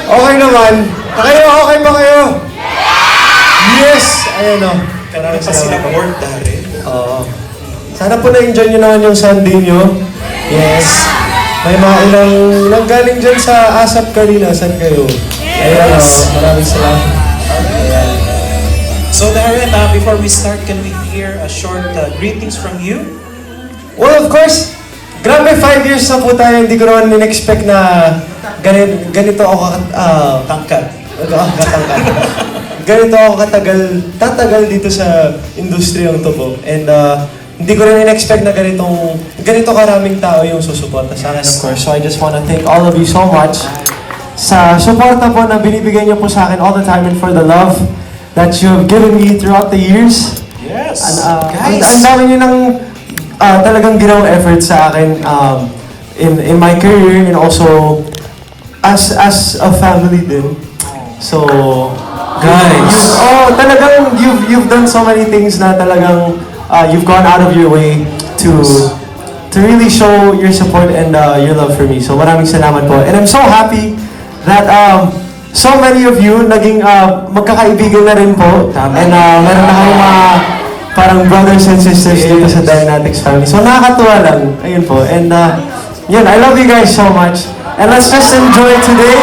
Okay naman. Okay ba kayo? Yes! Ayun o. Kanina pa sila board, Darren. Oo. Sana po na-enjoy nyo naman yung Sunday nyo. Yes. May mga ilang galing dyan sa ASAP kanina. Saan kayo? Ayan o. Maraming salamat. Ayan. So Darren, before we start, can we hear a short greetings from you? Well, of course, grabe 5 years na po tayo. Hindi ko naman in-expect na ganito ako Tangkad. Ganito ako tatagal dito sa industriyang to po. And hindi ko rin in-expect na ganito karaming tao yung susuporta sa akin, of course. So I just want to thank all of you so much sa suporta po na binibigay niyo po sa akin all the time and for the love that you have given me throughout the years. Yes. And ang dami niyo ng talagang ginawang effort sa akin in my career and also as a family din. So, guys, talagang you've done so many things na talagang you've gone out of your way to really show your support and your love for me. So, maraming salamat po. And I'm so happy that so many of you naging magkakaibigan na rin po. And meron na kayong mga parang brothers and sisters dito sa DARRENatics family. So, nakakatuwa lang. Ayun po. And yun, I love you guys so much. And let's just enjoy today.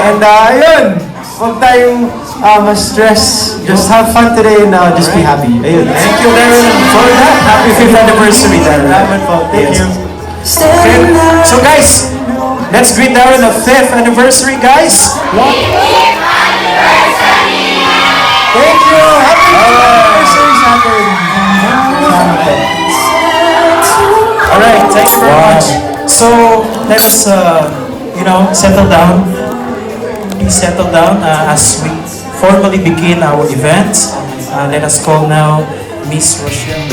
And ayun, huwag tayong ma-stress. Just have fun today and just be happy. Ayun. Thank you, Darren, for that. Happy 5th anniversary, Darren. Salamat po. Thank you. Okay. So guys, let's greet Darren the 5th anniversary, guys. Thank you. Happy anniversary sa atin. Alright, thank you very much. So, let us, settle down. Please settle down as we formally begin our event. Let us call now Miss Rochelle.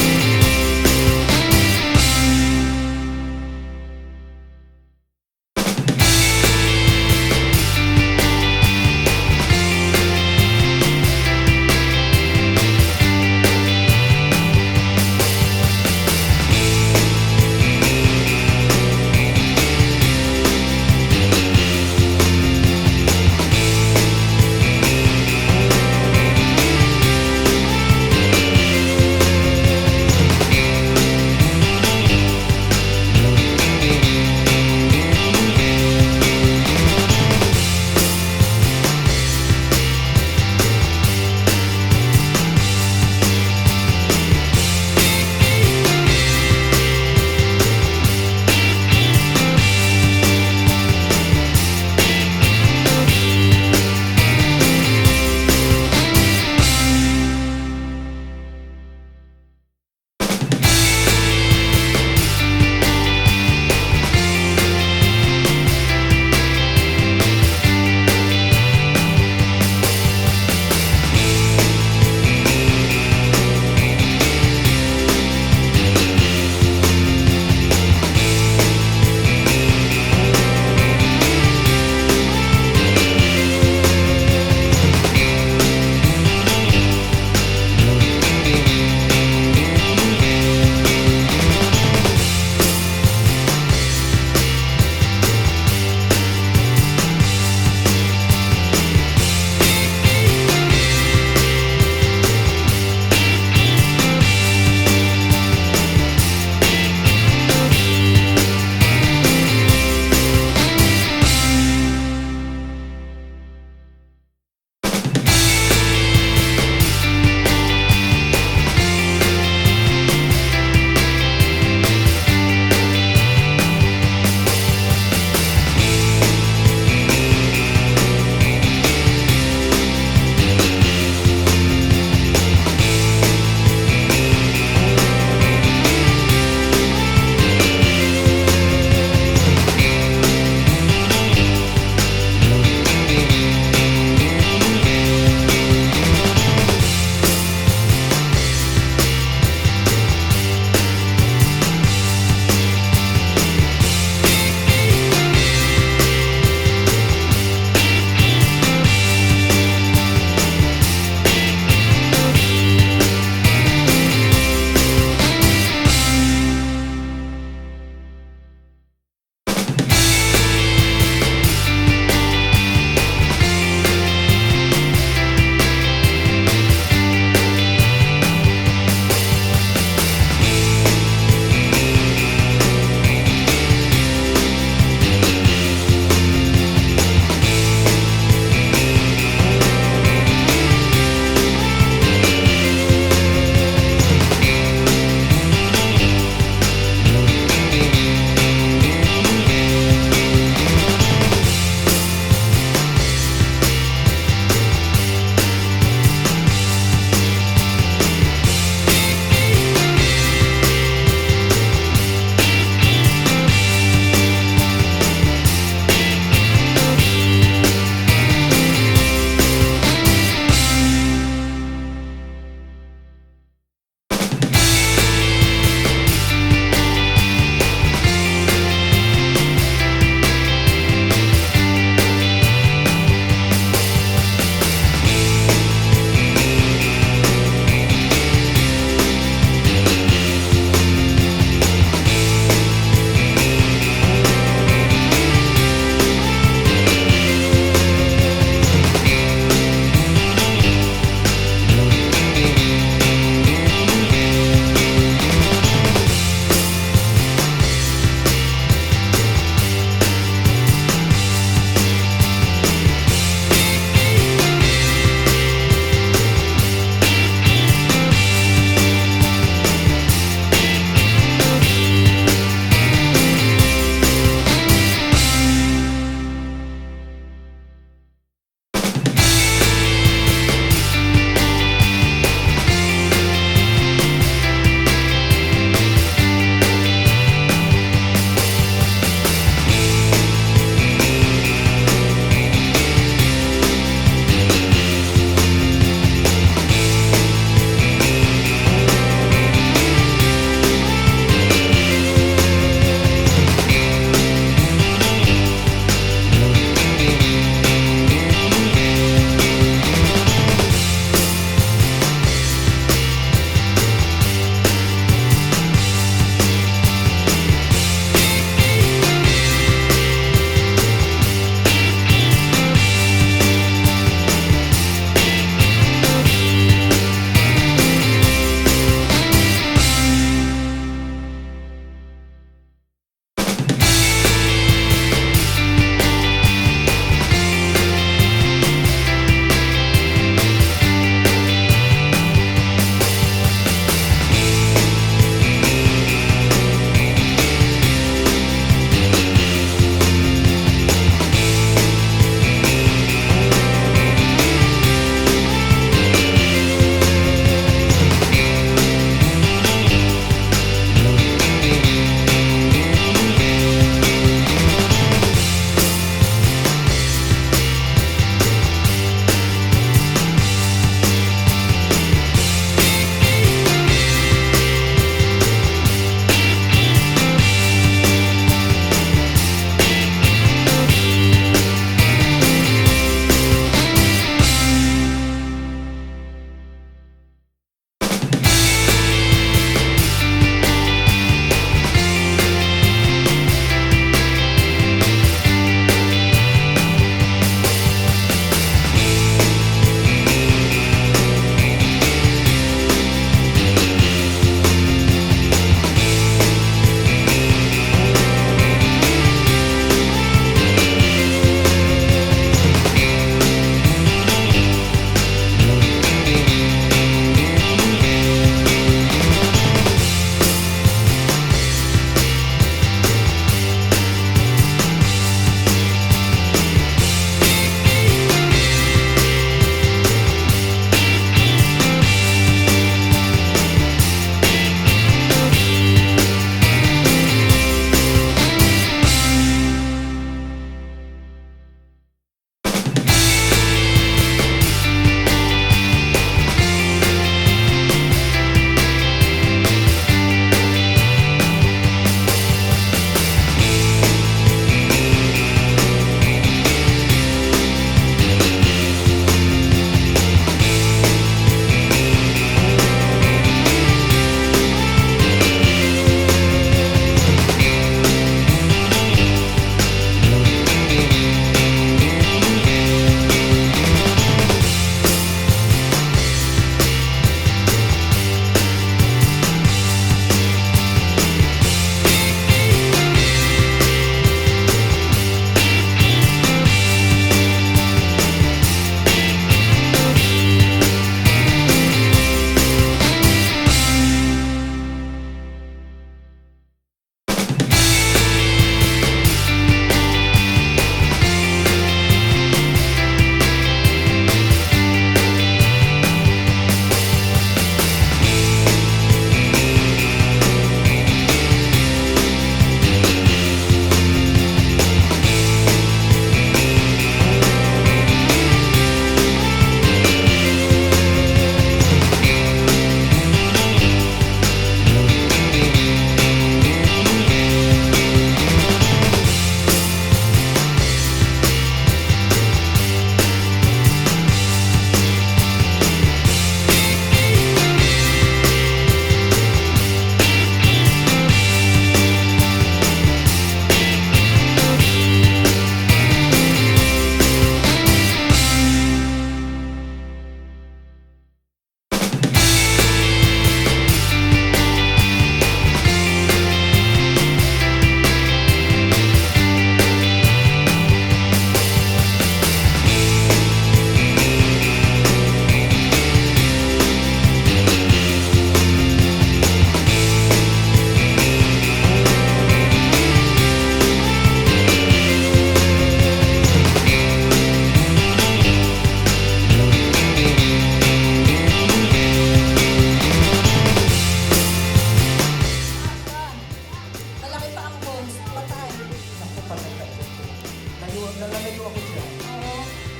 Lalayo ako dyan.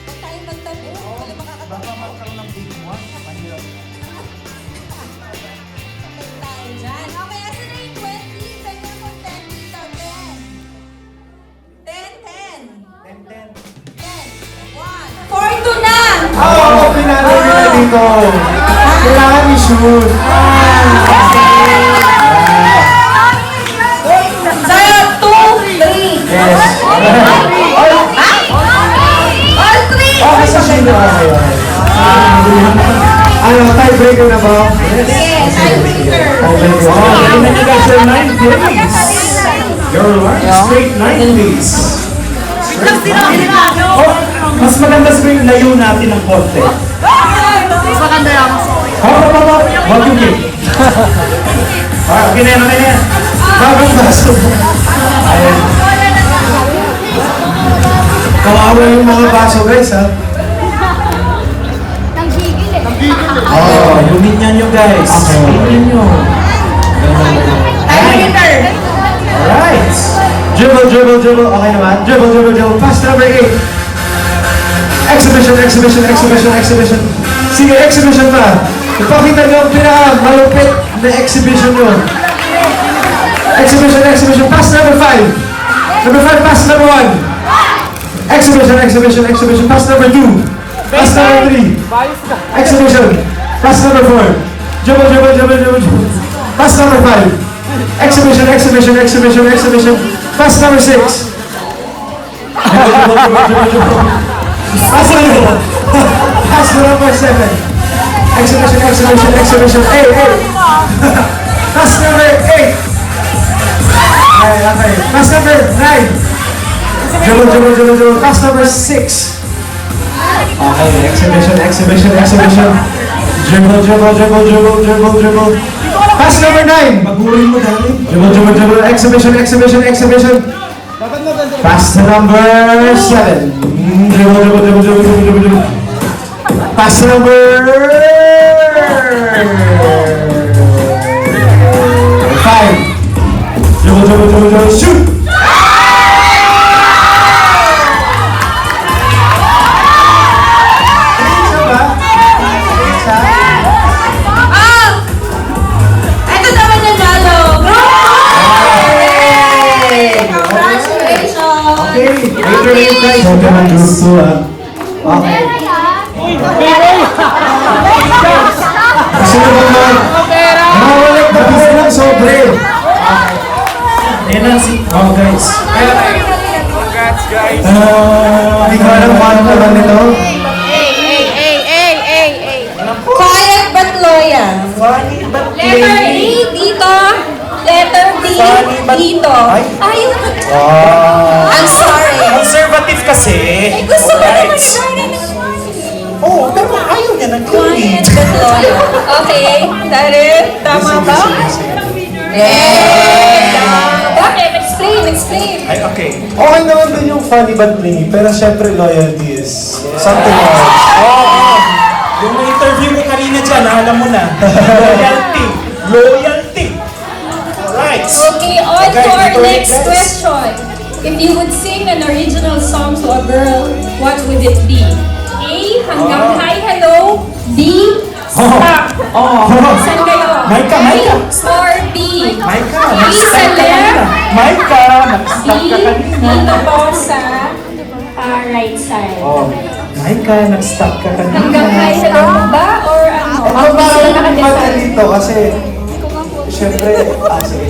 Huwag tayong magtabi. Wala makakatabi. Baka magkaroon ng big one. Mahirap. Patay tayo dyan. Okay, asa na yung 20? Sa'yo mo 10 dito. 10. 10. 1. 4-2 na! Pinalo nila dito. Kailangan i-shoot. Sa'yo, 2-3. Yes. All 3! Okay sa sino. Okay. Ano, tiebreaker na ba? Yes, tiebreaker. Tiebreaker. Okay, na you guys your 9 days. Your straight 9 days. Oh, mas maganda sa yung layo natin ng konti. Mas maganda yan. Wag yung game. Okay na yan, okay na yan. Bagong baso. Ayan. Kawawa yung mga baso guys ha. Nanggigil eh. Oh, luminyan nyo guys. Luminyan nyo. Tiebreaker. Alright. Dribble. Okay naman. Dribble. Pass number 8. Exhibition. Sige, exhibition pa. Ipakita nyo ang pinaka-malupit na exhibition nyo. Exhibition. Pass number 5. Number 5, pass number 1. Exhibition. Pass number 2. Pass number 3. Exhibition. Pass number 4. Dribble. Pass number 5. Exhibition. Pass number 6. Pass number 7. Exhibition. Hey. Pass number 8. Okay. Pass number 9. Dribble. Pass number 6. Okay, exhibition. Dribble. Pass number 9. Magurin mo dali. Dribble. Exhibition. Pass number 7. Dribble. Pass number 5. Dribble. Shoot. Ito naman yung lalo. Congratulations! Okay. Sino ba man? Mawalik na po ng sobre. Ayan na si... Oh guys. Hindi ko alam kung ano naman nito. Quiet but loyal. Funny but Letter A dito. Letter B dito. Ayun. I'm sorry. Conservative kasi. Eh, gusto ko naman Right. sorry na Oo, pero ayaw niya ng quiet but loyal. Okay, Darren, tama ba? Bakit? Explain. Ay, okay. Okay naman din yung funny but clingy, pero syempre loyalty is something else. Oo. Yung na-interview ko kanina dyan, alam mo na. Loyalty. Alright. Okay, on to Okay, our dito ulit, next guys. question. If you would sing an original song to a girl, what would it be? A. Hanggang Hi Hello. B. Stop. Saan kayo? Maika. A or B? Maika, A nag-stop sa ka kanina. left. Maika, B. nag-stop ka kanina. Dito po sa right side. Oh, Maika, nag-stop ka kanina. Hanggang Hi Hello ba? Or ano? Ako Ang parang gusto na mata dito kasi syempre, sige.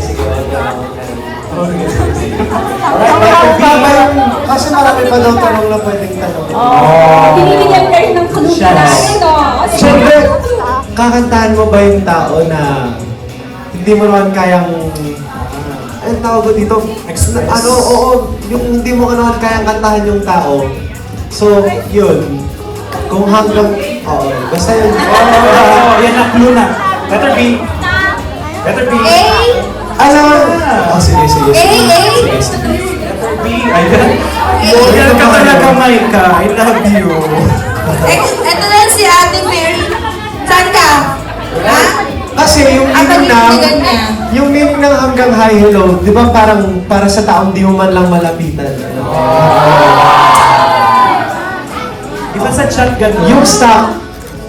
Kasi marami pa daw tanong na pwedeng tanong. Binibigyan kayo ng clue na ito. Syempre, kakantahan mo ba yung tao na hindi mo naman kayang anong tawag ko dito? Express. Yung hindi mo naman kayang kantahan yung tao. So, yun. Kung hanggang, basta yun. Yan na, clue na. Letter B. A. Sige. Letter B. Ayan. Loyal ka talaga, Maika. I love you. Ito na si Ate Mary. Saan ka? Ha? Kasi yung meaning Panindigan niya. yung meaning ng hanggang hi hello, di ba parang para sa taong di mo man lang malapitan. Ano? shotgun. Yung stock,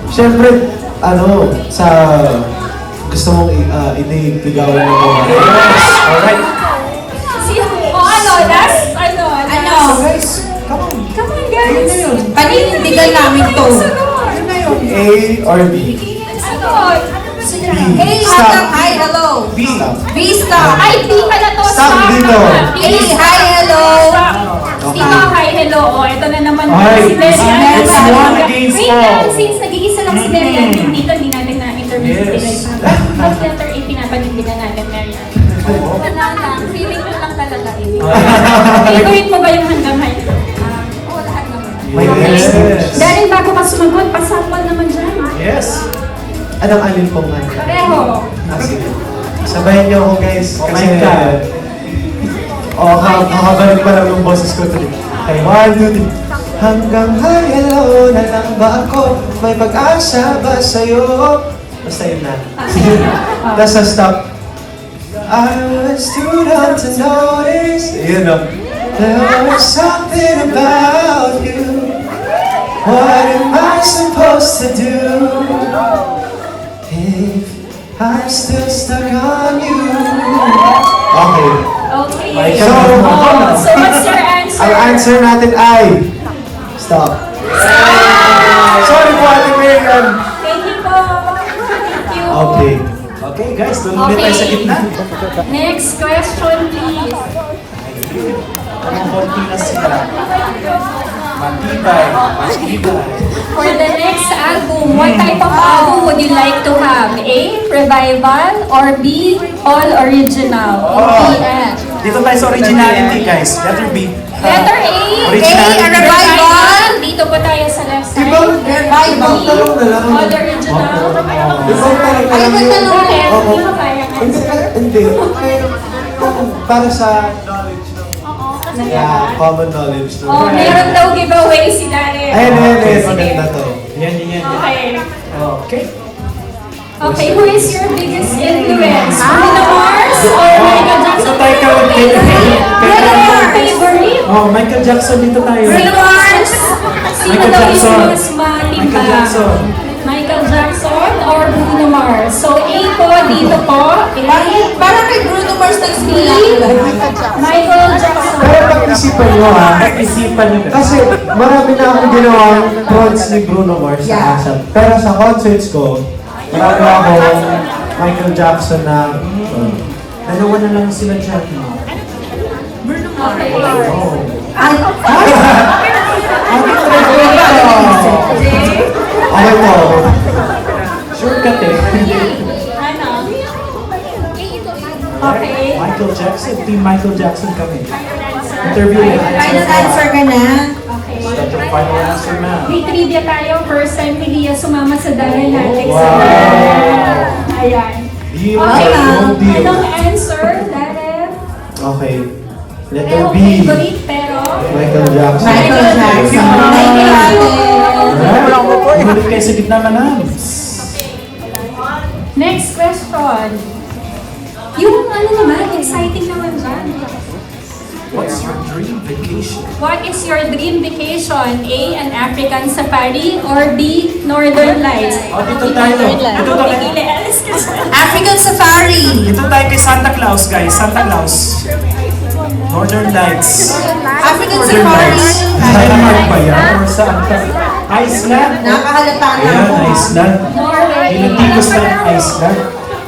syempre, sa gusto mong iligawan ng mga. Yes, alright. Last, So guys, come on. Come on, guys. Panindigan namin to. A or B? A hanggang hi, hello. B. B stop. Ay, di pala to. Stop dito. A hi, hello. Dito, hi, hello. Oh, ito na naman Ay, si Darian. it's one against Wait all. lang, since nag-iisa lang si Darian, dito hindi natin na-interview si Yes. Darian. Pag letter A, pinapanindigan natin, Marian. Wala lang. Feeling ko lang talaga eh. Favorite mo ba yung hanggang hi? Oo, lahat naman. May Yes. Dahil bago ka sumagot, pasapal naman dyan. Yes. Anong alin pong man? Pareho. Sige. Sabayan niyo ako guys. Oh Kasi my God. kakabalik pa lang yung boses ko today. Okay, 1, 2, 3. Hanggang hi, hello na lang ba ako? May pag-asa ba sa'yo? Basta yun na. Sige. Tapos sa stop. I was too young to notice. Yun o. There was something about you. What am I supposed to do if I'm still stuck on you? Okay. Okay. So, So what's your answer? ang answer natin ay stop. Sorry po, Ate Marian. Thank you po. Thank you. Okay. Okay guys, doon ulit tayo sa gitna. Next question, please. Mga konti na sila. Matibay. For the next album, what type of album would you like to have? A, revival, or B, all original? PM. Dito tayo sa originality guys. Letter B. Letter A, Originality. A, revival. Dito po tayo sa left side. Ibang Revival. tanong na lang. All original. Ibang tanong na Ay, lang ba't yun. tanong? Bakit? Oo. Hindi mo kaya Hindi. Para sa knowledge ng common knowledge. No? Oh, meron daw giveaway si Darren. Ayun, Sige. maganda to. Yan. Okay. Okay. Okay, who is your biggest influence? Bruno Mars or Michael Jackson? Dito tayo kay Bruno Mars favorite? Oh, Michael Jackson dito tayo. Bruno Mars! Sino Michael daw Jackson. yung mas matimba? Michael Jackson. Michael Jackson or Bruno Mars? So A po, dito po. Parang kay Bruno Mars nagsimula. Michael Jackson. Pero pag-isipan nyo ha, Pag-isipan nyo. kasi marami na akong ginawang prods ni Bruno Mars sa Yeah. ASAP. Pero sa concerts ko, marami akong Michael Jackson na Dalawa na lang sila dyan. Okay. Ay, okay po. Shortcut eh. Ano? Okay. Michael Jackson. Team Michael Jackson kami. Interview na. final answer ka na. Okay. That's your final answer na. May trivia tayo. First time ni Lia sumama sa DARRENatics. Wow. Ayan. Deal Okay. or no deal? Anong answer, Darren? Okay. Letter Pero B. favorite, pero... Michael Jackson. Michael Jackson. Thank you, ate. Alright. Ulit kayo sa gitna manam. Next question. Yung ano naman, exciting naman dyan. What's your dream vacation? What is your dream vacation? A, an African safari, or B, Northern Lights? Oh, dito tayo. Dito tayo. Pipili, alis ka sa... African Safari. Dito tayo kay Santa Claus, guys. Santa Claus. Northern Lights. African Northern Safari. Lights. Denmark ba yan? Or saan ka? Iceland? Nakahalata na Ayan, ako. Iceland. Norway. Pilipinos na Iceland.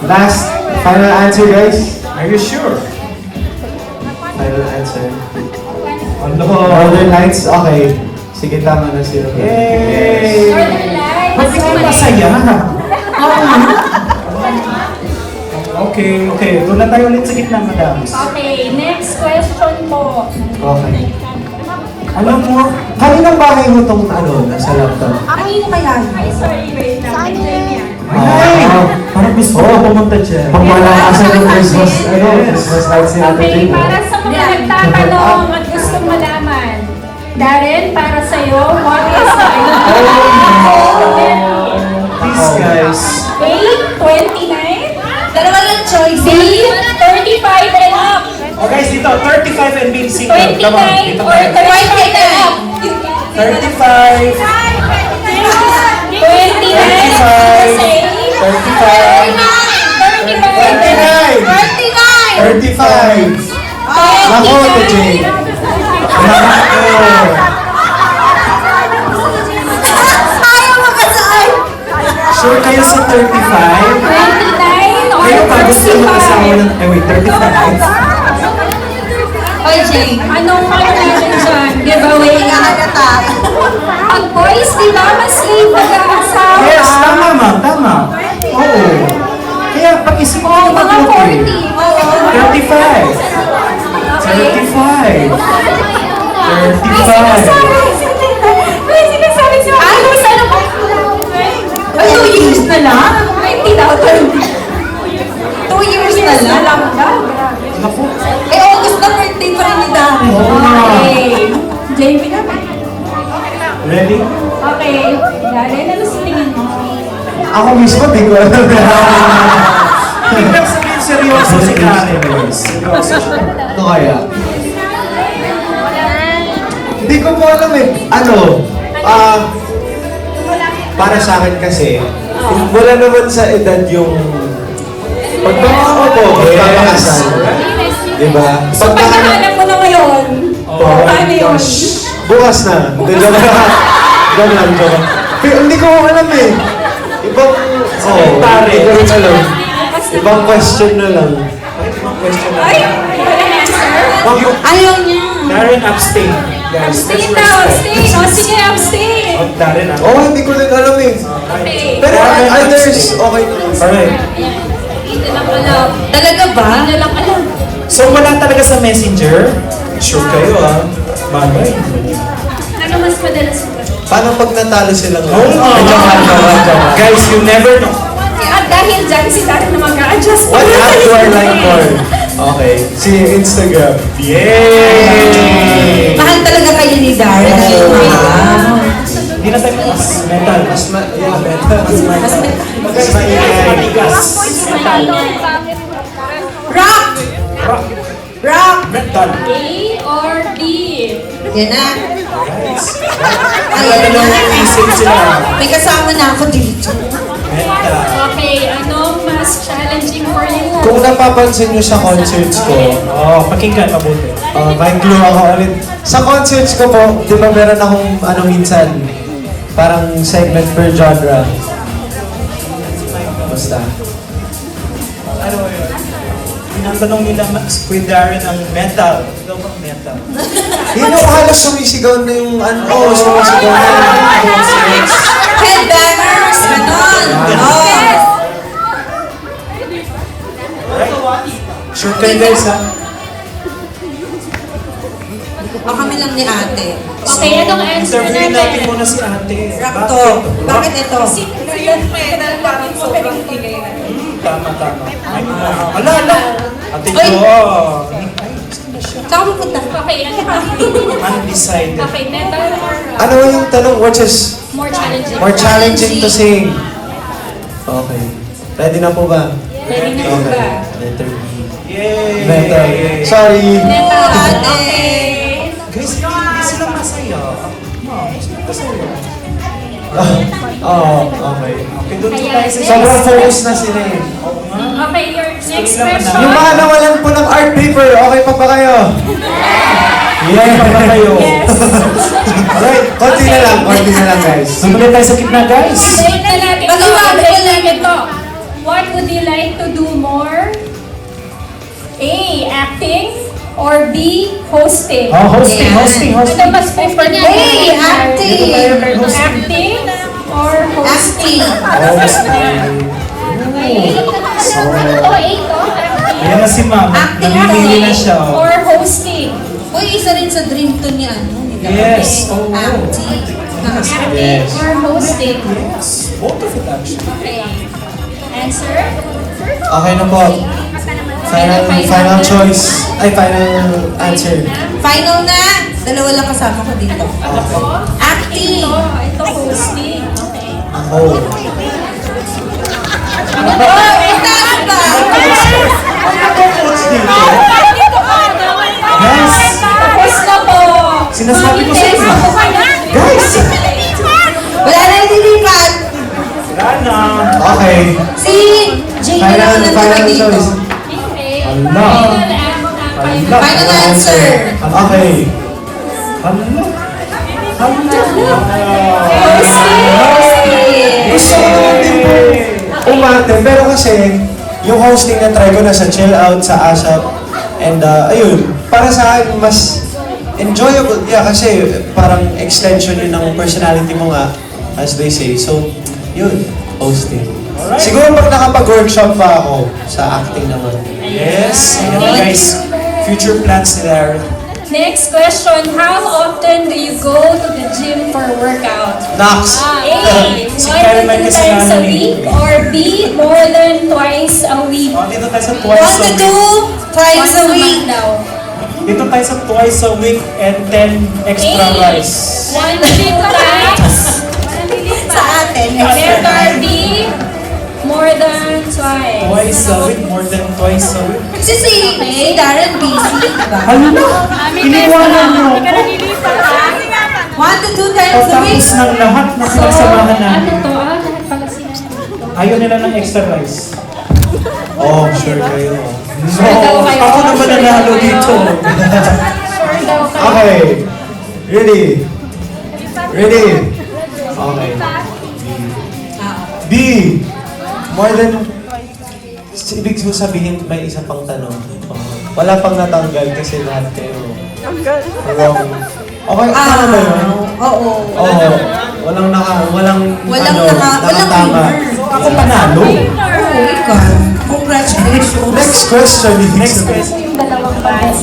Last, final answer guys. Are you sure? Final answer. Ano? Northern Lights, okay. Sige, tama na sila. Yay! Northern Lights. Ba't ikaw masaya? Okay. Doon na tayo ulit sa gitna, madam. Okay, next question po. Okay. Alam mo, Kaninang bahay mo itong nasa laptop? Kanino kaya? Ay, sorry, wait lang. May time yan. ay! Parang gusto ko pumunta dyan. Pag malakasan ng Christmas, Christmas lights ni Ate Okay, Jane. para sa mga nagtatanong at gustong malaman, Darren, para sa'yo, what is the Please, guys. A, 29, Dalawa lang choice. B, 35 and up, Oh guys, dito, 35 and being single. 29 Come on, dito or tayo. 35 and up. 35. 35! Nako, Jay! Ayaw makasaan! Sure kayo sa 35? 29 or Kayo pa gusto mo kasama ng... Eh wait, 35? Oy, Jay. Anong ano natin dyan? Giveaway? Nakahalata. Ang boys, di ba? Mas late mag-aasawa. Yes, tama ma'am, tama. Oo. Kaya pag-isip mo Oh, mga mag-okay. 40. 35. 35. 35. May sinasabi sa Ay, sana pa? Ay, 2 years na lang? 20 daw, 20. 2 years na lang? Naku. Eh, August na birthday pa rin ni Darren. Okay. Jamie na. Ready? Okay. Darren, ano sa tingin mo? Ako mismo, di ko alam. Biglang sabihin seryoso si Karen. Seryoso siya. Ano kaya? Hindi ko po alam eh. Ano? Para sa akin kasi, wala naman sa edad yung pagpapako po, pagpapakasal. Diba? So, pag nahanap mo na ngayon, paano yun? Bukas na. Joke lang. Pero hindi ko alam eh. Ibang, hindi ko rin alam. Ibang question na lang. Ay, wala answer. Ayaw niya. Darren, abstain. Guys, Abstain daw, abstain. O, sige, abstain. Darren, Oo, hindi ko rin alam eh. Okay. Pero others, okay naman. Alright. Hindi lang alam. Talaga ba? Hindi lang alam. So wala talaga sa messenger? Sure kayo Bagay. Ano mas madalas mo? Paano pag natalo silang Guys, you never know. At dahil dyan, si Darren na mag-a-adjust. What app do I like more? Okay, si Instagram. Yay! Mahal talaga kayo ni Darren. Hindi na tayo mas mental. Mas maingay. Matigas. Rock! Rock! Mental. A or B? Yan na. Guys. Ayan na. Isip sila. May kasama na ako dito. Mental. Okay, anong mas challenging for you? Kung napapansin nyo sa concerts ko, Pakinggan mabuti. may clue ako ulit. Sa concerts ko po, di ba meron akong minsan, parang segment per genre. Basta. Ano yun? Tinatanong nila Kuya Darren ang metal. Ikaw bang metal? Yun yung halos sumisigaw na yung sumisigaw na yung concerts. Headbangers! Ganon! Yes! Sure kayo guys ha? O kami lang ni ate. Okay, anong answer Interviewin natin natin? muna si ate. Rock to. Bakit ito? Tama. Ala. Ate Ay! Jo. Saan ka pupunta? Okay, ano pa? Undecided. Okay, metal or Ano yung tanong? Which is more challenging? more challenging to sing? Okay. Ready na po ba? Pwede na po ba? Letter B. Yay! Metal. Sorry. Metal. Ate. Okay. Guys, hindi sila masaya. Masaya. Okay. Okay, doon Kaya, tayo sa Sobrang focus na sila eh. Okay, your next Yung question. Yung mga nawalan po ng art paper, okay pa ba kayo? Yeah, pa kayo. Yes. Alright, konti na lang guys. Sumunod tayo sa gitna, guys. Break na natin to. Mag-iwan Break ko lang. natin to. What would you like to do more? A. Acting or B. Hosting? Hosting. Ano mas prefer niya? Hey, acting! Dito tayo kay hosting. Acting or hosting? Okay. So, A to? Ayan na si ma'am. Acting Namimili na siya. Or hosting? Uy, isa rin sa dream to ni ni Darren. Yes. Oh, Acting. Acting or hosting? both of it actually. Okay. Answer? Okay na po. Final choice. Ay, final answer. Final na! Dalawa lang kasama ko dito. Acting! Ito hosting. Okay. Ako. Taas ba? Guys, Tapos na po. Sinasabi ko sa inyo. Test mo kayo. Guys! Wala na yung dilipat! Answer. Okay. Gusto ko din po umarte, pero kasi yung hosting na try ko na sa chill out, sa ASAP, and ayun, para sa akin mas enjoyable, kasi parang extension yun ng personality mo nga, as they say. So, yun, hosting. Siguro pag nakapag-workshop pa ako sa acting naman. Yes. Ayan guys, future plans ni Darren. Next question, how often do you go to the gym for workout? Nox! A, Si more Karen than may 2 times a kasalanan eh. week, or B, more than twice a week? Dito tayo sa 1 twice a to week. 2 times a Once week. month daw. Dito tayo sa twice a week and 10 extra A, rice. 1 to 2 times. Sa atin. Letter B, more than twice. Twice a week, more than twice a week. Kasi si Darren busy, diba? Ano na? Iniwanan nyo. 1 to 2 times a week. Pagkatapos ng lahat na So, pinagsamahan natin. ano to? Lahat pala sila. Ayaw nila ng extra rice. Oh, sure kayo. So, Sure daw kayo. ako naman Sure nanalo daw kayo. dito. Sure daw kayo. Okay. Ready? Ready? Okay. B. More than... Ibig mo sabihin, may isa pang tanong. Wala pang natanggal kasi lahat kayo. Wrong. Okay, tama ba yun? Oo. Oo. Walang nakatama. Ako panalo. Oo, ikaw. Congratulations. Next question. Next question. Yung dalawang pabes.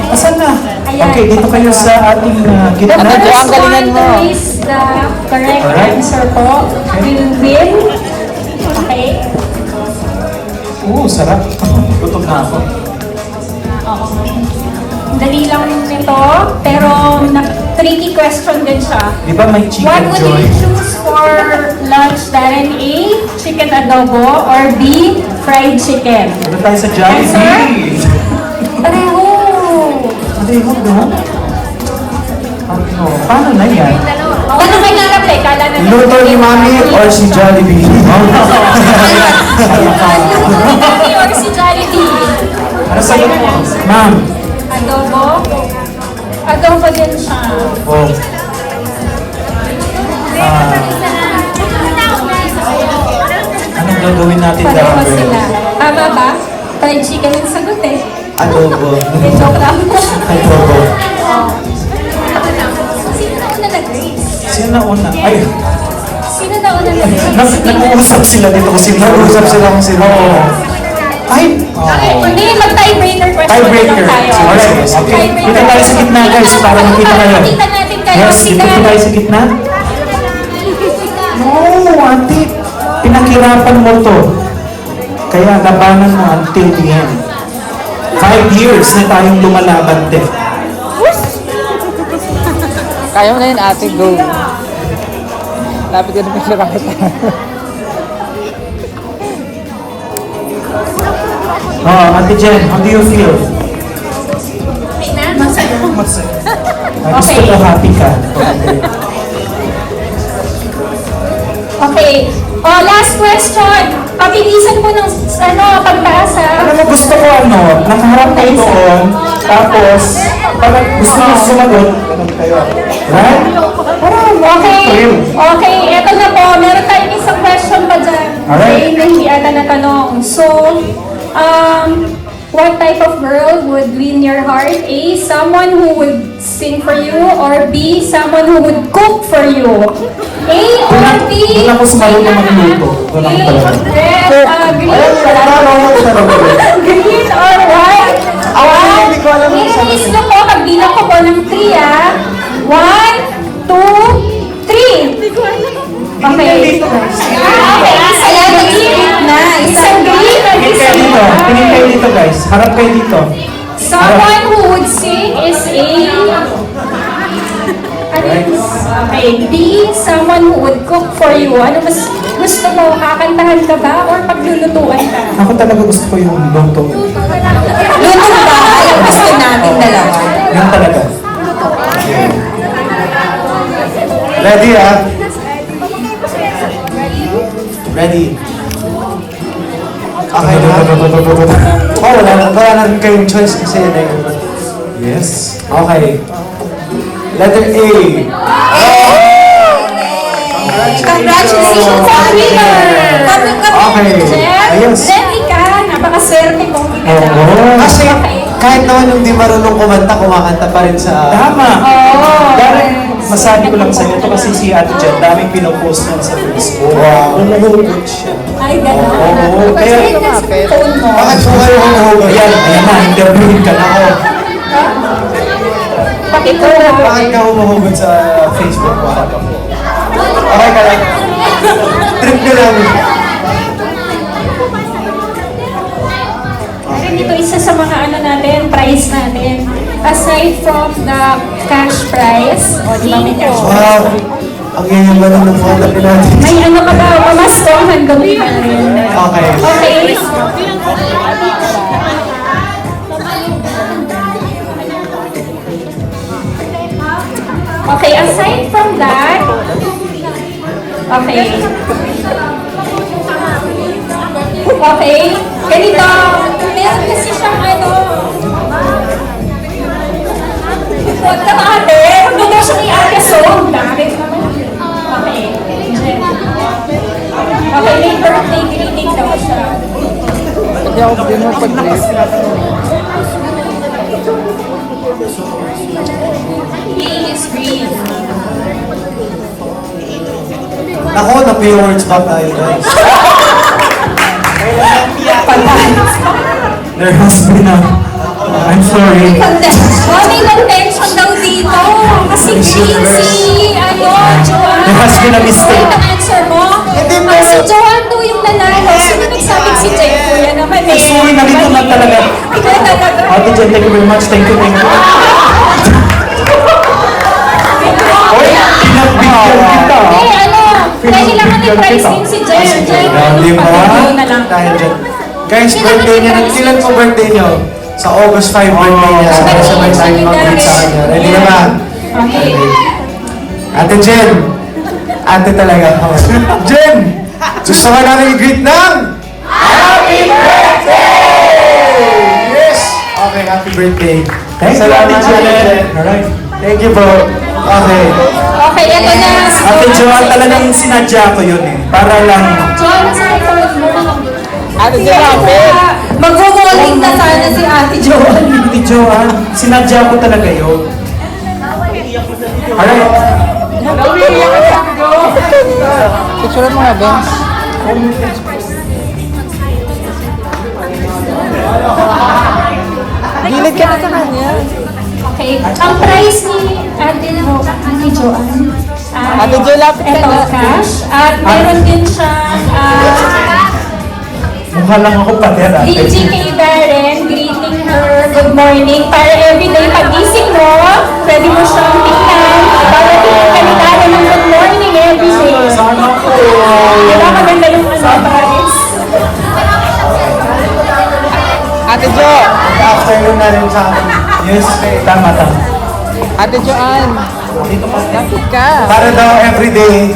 Asan na? Okay, dito kayo sa ating gitna. The first one to raise the correct Alright. answer po will win. Okay? Sarap. Gutom na ako. Oo. Dali lang nito, pero tricky question din siya. Di ba may What chicken would joy? you choose for lunch, Darren? A, chicken adobo, or B, fried chicken? Dito tayo sa Jollibee. Answer? Pareho! Pareho, no? Ano? Paano na yan? Ano may harap eh? Kala na Luto ni Mami or si Jollibee? Mami or si Jollibee? Ano sagot mo? Ma'am. Adobo? Adobo din siya. Oh. Anong gagawin natin Pareho dapat? sila. Tama ba? Fried chicken yung sagot eh. Adobo. May joke lang. Adobo. Sino na una nag-raise? Sino na una? Ay, Sino na una nag-raise? nag-uusap sila dito kasi Nag-usap sila kung sino. Oo. Ay! Hindi, mag-tiebreaker question Tiebreaker. lang tayo. Sige. Okay. Dito tayo sa gitna guys para makita kayo. Makita natin kayo. Yes, dito po tayo sa gitna. No, ate. Pinakirapan mo to. Kaya labanan mo until the end. 5 years na tayong lumalaban din. Kaya mo na yun, ate, go. Lapit ka na picture ako. Ate Jen, how do you feel? Masaya. Gusto ko happy ka. Okay. Oh, last question. Pabilisan mo ng pagpasa. Alam mo, gusto ko nakaharap kayo doon, tapos, parang gusto mo sumagot, ganun kayo. Right? Okay. Okay, eto na po. Meron tayong isang question pa dyan. Alright. Okay, na hindi ata natanong. So, what type of girl would win your heart? A, someone who would sing for you, or B, someone who would cook for you? A or B? Doon ako sumagot na magluto. Doon ako talaga. Green or white? Hindi ko alam yung sagot. Inis lang po, pagbilang ko po ng 3 ah. 1, 2, 3. Okay. Okay, Ayan, nag-split na. isang green or Tingin kayo isang dito. Tingin kayo dito guys. Harap kayo dito. Someone who would sing is A. Okay, B. Someone who would cook for you. Ano mas gusto mo? Kakantahan ka ba or paglulutuan ka? Ako talaga gusto ko yung luto. Luto ba? Yung gusto natin dalawa. Yan talaga. Ready, ah? Ready? Okay na. Wala na rin kayong choice kasi yun eh. Yes. Okay. Letter A. Congratulations, winner! Okay. Ayos. Ready ka? Napakaswerte kong Kasi kahit naman yung di marunong kumanta, kumakanta pa rin sa... Tama. Darren, masabi ko lang sa iyo, ito kasi si Ate Jen, daming pinopost niya sa Facebook. Wow. Umuhugot siya. Ay, gano'n. Oo, kaya... Phone mo. Bakit po kayo humuhugot? Ayan na, interviewin ka na ako. Pakikuha. Bakit ka humuhugot sa Facebook mo? Okay ka lang. Trip ka lang. Pero ito isa sa mga ano natin, prize natin. Aside from the cash prize, Wow. Ang yayaman ng mga natin natin. may ano ka ba, pamaskong hanggang na rin. Okay. Okay. Okay, aside from that, okay. Okay, ganito, meron kasi siyang ano, huwag ka ate, huwag mo daw siyang i-ate song, bakit naman? Okay, okay, may birthday greeting daw siya. Hindi ako din mo pag-dress. He is green. Ako, na-words back tayo guys. There has been a... I'm sorry. May contention daw dito. Kasi green si, Joanne. There has been a mistake. Ano answer mo? Si Joanne daw yung nanalo. Sino nagsabing si Jay? Kuya naman eh. Sorry, nalito na talaga. Ikaw talaga. Ate Jen, thank you very much. Thank you, thank you. Oy, pinagbigyan kita. Pwede lang natin prize din si Jay. Jay, Di ba? pag-ibig na lang. Dahil dyan. Guys, birthday niya. Kailan po birthday niyo? Sa August 5 birthday niya. Sabay-sabay tayo mag-greet sa kanya. Ready na ba? Okay. Ate Jen. Ate talaga. Jen! Gusto ka namin i-greet ng... Happy birthday! Yes! Okay, happy birthday. Thank you, Ate Jen. Alright. Thank you po. Okay. Okay, ito na. Ate Joanne, talagang sinadya ko yun eh. Para lang... Joanne, sa record mo. Ate Jen, lapit. Magvo-voting na sana si Ate Joanne. Ate Joanne, sinadya ko talaga yun. Alright. Picture mo nga, Benz. Gilid ka na sa kanya. Okay. Ang price ni Ate Joanne. Ate Jo, lapit ka Ito, na. cash. At meron din siyang Mukha lang ako pader, ate. DGK Darren greeting her good morning. Para everyday pagising mo, pwede mo siyang tingnan. Para tingnan ka ng good morning everyday. Sana po. Diba maganda yung price? Ate Jo. Afternoon na rin sa akin. Yes, tama, tama. Ate Joanne. Lapit ka. Para daw everyday.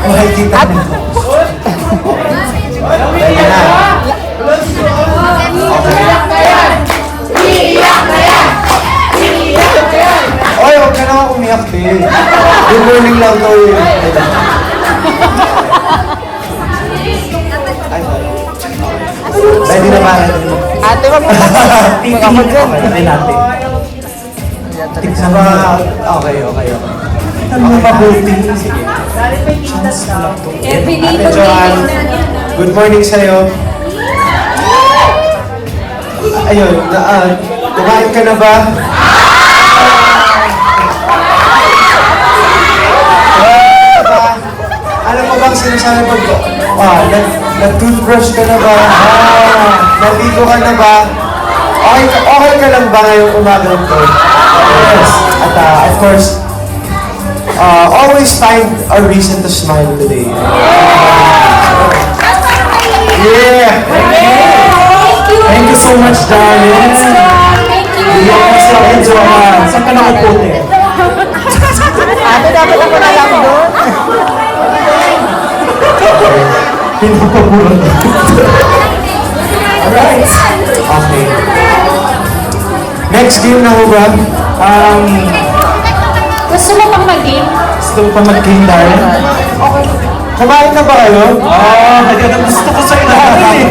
Makikita niyo. Ready na. Oy, huwag ka naman umiyak, Phil. Good morning lang daw yun. Ready na ba? Ate, wag mo. Tingin ako dyan. Tingin natin. Sa mga... Okay. Tingnan mo mabuti. Everyday Ate Joanne, good morning sa'yo. Ayun, kumain ka na ba? Ano pa bang sinasabi pag... nag-toothbrush ka na ba? Naligo ka na ba? Okay ka lang ba ngayong umagang to? Yes. At of course, always find a reason to smile today. Yeah! Thank you so much, darling. Thank you. Iyak mo sa akin, Joanne. Saan ka nakaputi? Ate, dapat ako na lang doon. Pinapabulot. Alright. Okay. Next next game na ko ba? Gusto mo pang mag-game? Gusto mo pa mag-game, Darren? Kumain na ba kayo? Yan ang gusto ko sa'yo na.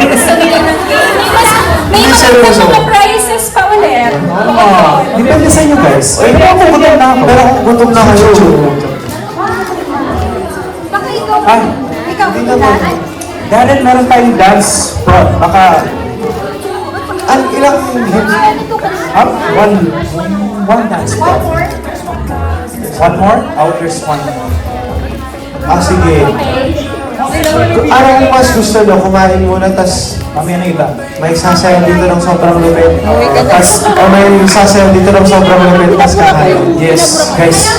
Gusto nila ng game? May Hindi, magandang seryoso. mga prizes pa ulit. Depende sa inyo, guys. Pero ako gutom na ako. Pero kung gutom na kayo. Baka ikaw. Ah, Ikaw, kulaan. Darren, meron tayong dance. Bro, baka... Ang ilang One dance. One more? Oh, there's one more. sige. Ano kung mas gusto nyo? Kumain muna, tas Mamaya na iba. may sasayaw dito ng sobrang lupit. O may sasayaw dito ng sobrang lupit, tas kakain. Yes, guys.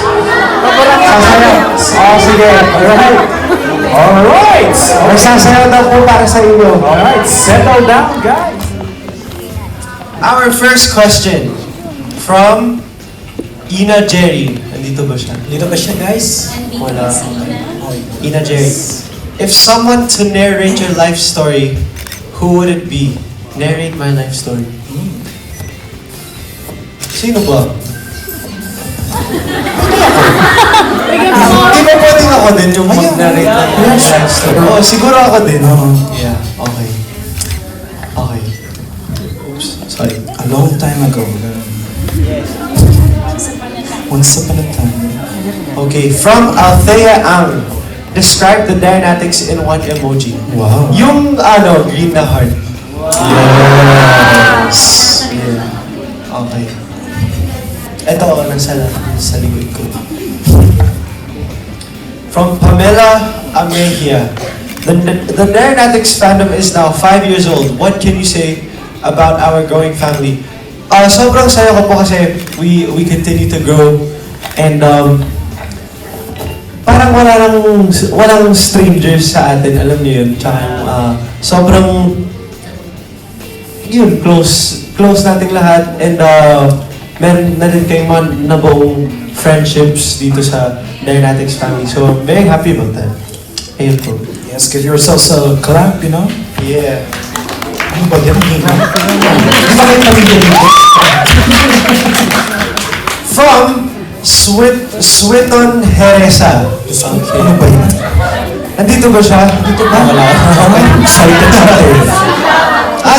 Sasayaw. Sige. Alright. Alright! May sasayaw daw po para sa inyo. Alright, settle down, guys. Our first question from Ina Jerry. Nandito ba siya? Dito ba siya, guys? Wala. Ina Jerry. If someone to narrate your life story, who would it be? Narrate my life story. Sino ba? Di ba pwedeng ako din yung mag-narrate ng life story? Oo, siguro ako din. Yeah, okay. Okay. Oops, sorry. A long time ago. Once upon a time. Okay, from Althea Ang. Describe the DARRENatics in one emoji. Wow. Yung green na heart. Yes. Yeah. Okay. Ito nasa likod ko. From Pamela Amehia. The DARRENatics fandom is now 5 years old. What can you say about our growing family? Sobrang saya ko po kasi we continue to grow and parang walang strangers sa atin, alam niyo yun. Tsaka sobrang yun, close nating lahat and meron na rin kayong mga nabuong friendships dito sa DARRENatics family. So I'm very happy about that. Ayun po. Yes, give yourselves a clap, you know? Yeah. Ano ba yan? Di ba kayo pamilya dito? From Switon Heresa. Okay. Ano ba yan? Nandito ba siya? Nandito ba? Wala. Excited ako.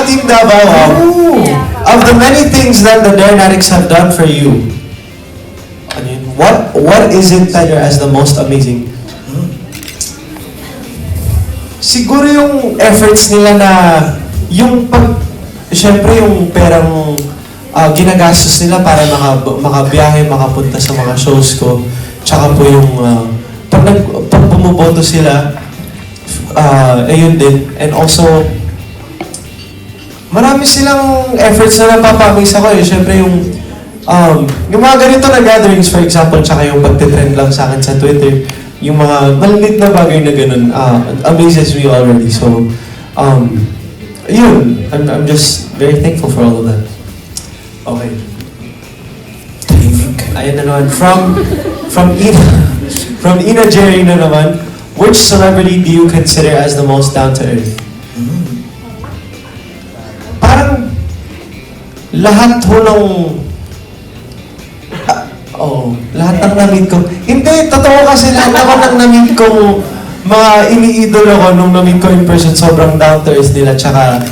Team Davao. Of the many things that the DARRENatics have done for you, ano yun? What is it that you're as the most amazing? Siguro yung efforts nila na syempre yung perang ginagastos nila para makabiyahe, makapunta sa mga shows ko. Tsaka po yung pag bumuboto sila, ayun din. And also, marami silang efforts na napapamiss ako eh. Syempre yung mga ganito na gatherings, for example, tsaka yung pagtitrend lang sa akin sa Twitter, yung mga maliit na bagay na ganun, amazes me already. So, yun. I'm just very thankful for all of that. Okay. Ayan na naman. From Ina Jerry na naman, which celebrity do you consider as the most down-to-earth? Parang lahat ho lahat ng na-meet ko. Hindi, totoo kasi lahat naman ng na-meet kong mga iniidolo ko nung na-meet ko in person, sobrang down-to-earth nila. Tsaka,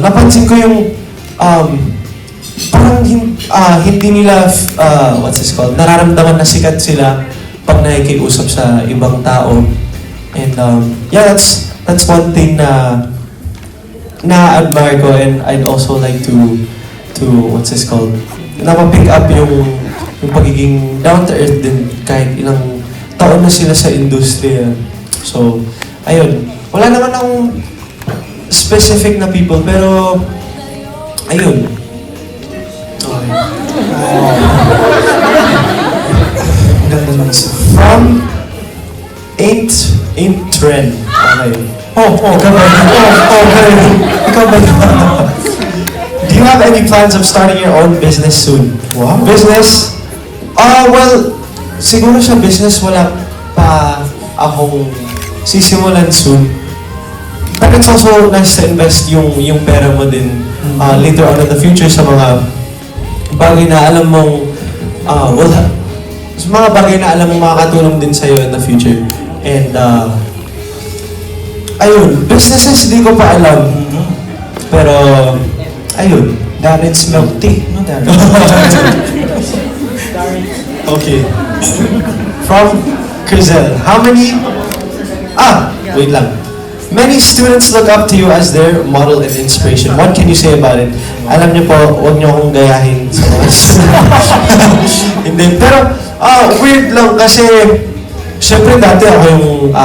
napansin ko yung parang hindi nila, what's this called, nararamdaman na sikat sila pag nakikiusap sa ibang tao. And yeah, that's one thing na-admire ko, and I'd also like to what's this called, na-pick up yung pagiging down-to-earth din kahit ilang taon na sila sa industriya. So, ayun. Wala naman akong specific na people, pero ayun. Okay. Ang ganda ng isa. From Ain't Trend. Okay. Ikaw ba yun? Okay. Ikaw ba yun? Do you have any plans of starting your own business soon? Wow. Business? Well, siguro sa business wala pa akong sisimulan soon. But it's also nice to invest yung pera mo din later on in the future sa mga bagay na alam mong mga bagay na alam mong makakatulong din sa'yo in the future. And ayun, businesses di ko pa alam. Pero ayun, Darren's milk tea. No, Darren? okay. From Crizel, how many... wait lang. Many students look up to you as their model and inspiration. What can you say about it? Alam niyo po, huwag niyo akong gayahin sa mga hindi. Pero, weird lang kasi, syempre dati ako yung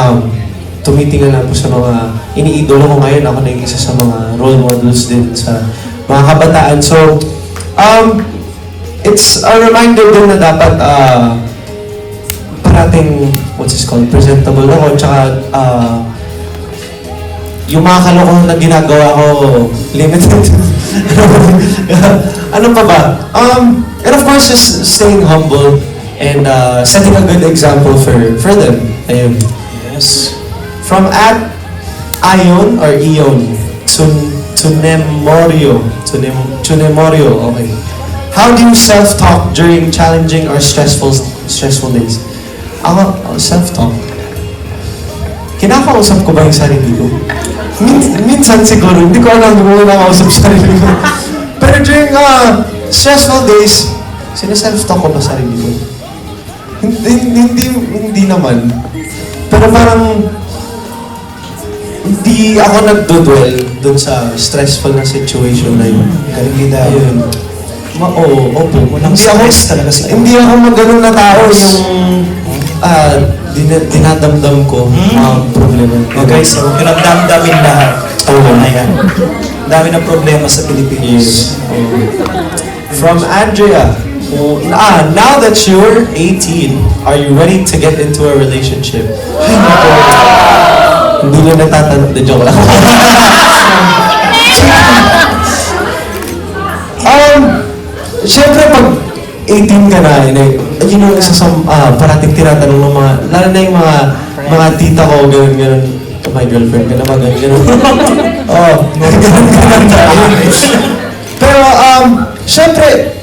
tumitingnan lang po sa mga iniidolo ko ngayon. Ako na yung isa sa mga role models din sa mga kabataan. So, it's a reminder din na dapat parating, what's this called, presentable ako, tsaka yung mga kalokohan na ginagawa ko, limited. Ano pa ba? And of course, just staying humble and setting a good example for them. Ayun. Yes. From Ayon or Ion, Tsunemorio, okay. How do you self-talk during challenging or stressful days? Ako, self-talk. Kinakausap ko ba yung sarili ko? Minsan siguro, hindi ko alam kung kinakausap sa sarili ko. Pero during stressful days, sinaself-talk ko ba sarili ko? Hindi naman. Pero parang hindi ako nagdodwell dun sa stressful na situation na yun. Galing nila. Ayun. Opo. Walang stress talaga sila. Hindi ako maganon na tao yung dinadamdam ko ang problema. Okay, so pinagdamdamin lahat. Oo. Ayan. Dami ng problema sa Pilipinas. From Andrea, now that you're 18, are you ready to get into a relationship? Hindi na natatanong. The joke lang. Siyempre pag 18 ka na, yun yung isa sa parating tinatanong ng mga, lalo na yung mga tita ko, gano'n, my girlfriend ka na ba, gano'n. Gano'n. Pero, siyempre,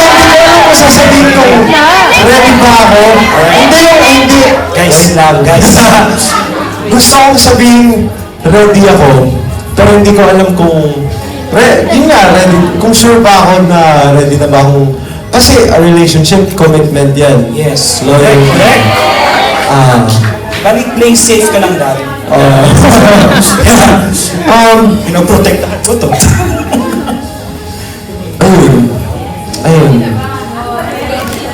hindi ko kung sasabihin ko, ready ba ako? Hindi. Guys lang, guys. Gusto kong sabihin, ready ako, pero hindi ko alam kung, yun nga, ready, kung sure ba ako na ready na ba akong, kasi a relationship, commitment yan. Yes. Loyal. Correct. Balik play safe ka lang, Darren. Pinoprotektahan ko to. Ayun.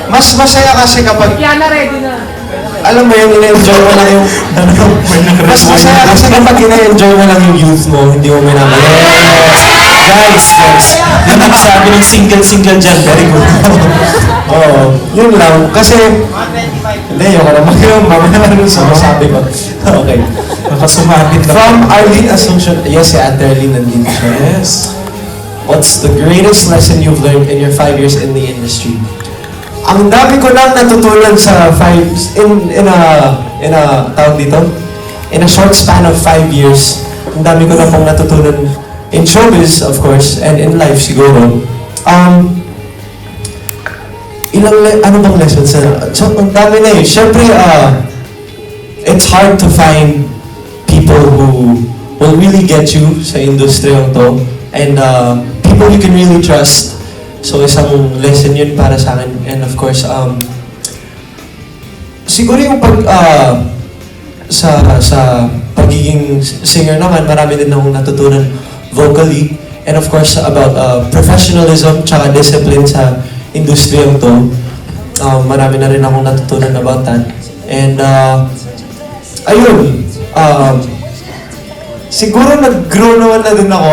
Mas masaya kasi kapag... Yana, ready na. Alam mo yung ina-enjoy mo lang yung... Mas masaya kasi kapag ina-enjoy mo lang yung youth mo, hindi mo minamahal. Guys. Yun ang sabi ng single dyan. Very good. Yun lang. Kasi... Hindi, yung naman yun. Mamaya rin sa masabi ko. Okay. Nakasumabit lang. From Arlene Assumption. Yes, si Ate Arlene nandito siya. Yes. What's the greatest lesson you've learned in your 5 years in the industry? Ang dami ko lang natutunan sa tawag dito? In a short span of 5 years, ang dami ko na pong natutunan in showbiz, of course, and in life siguro. Ano bang lessons? So, ang dami na eh. Siyempre, it's hard to find people who will really get you sa industriyang to. And people you can really trust. So, isang lesson yun para sa akin. And of course, siguro yung sa pagiging singer naman, marami din akong natutunan vocally. And of course, about professionalism tsaka discipline sa industriyang to. Marami na rin akong natutunan about that. And, ayun. Siguro nag-grow naman na din ako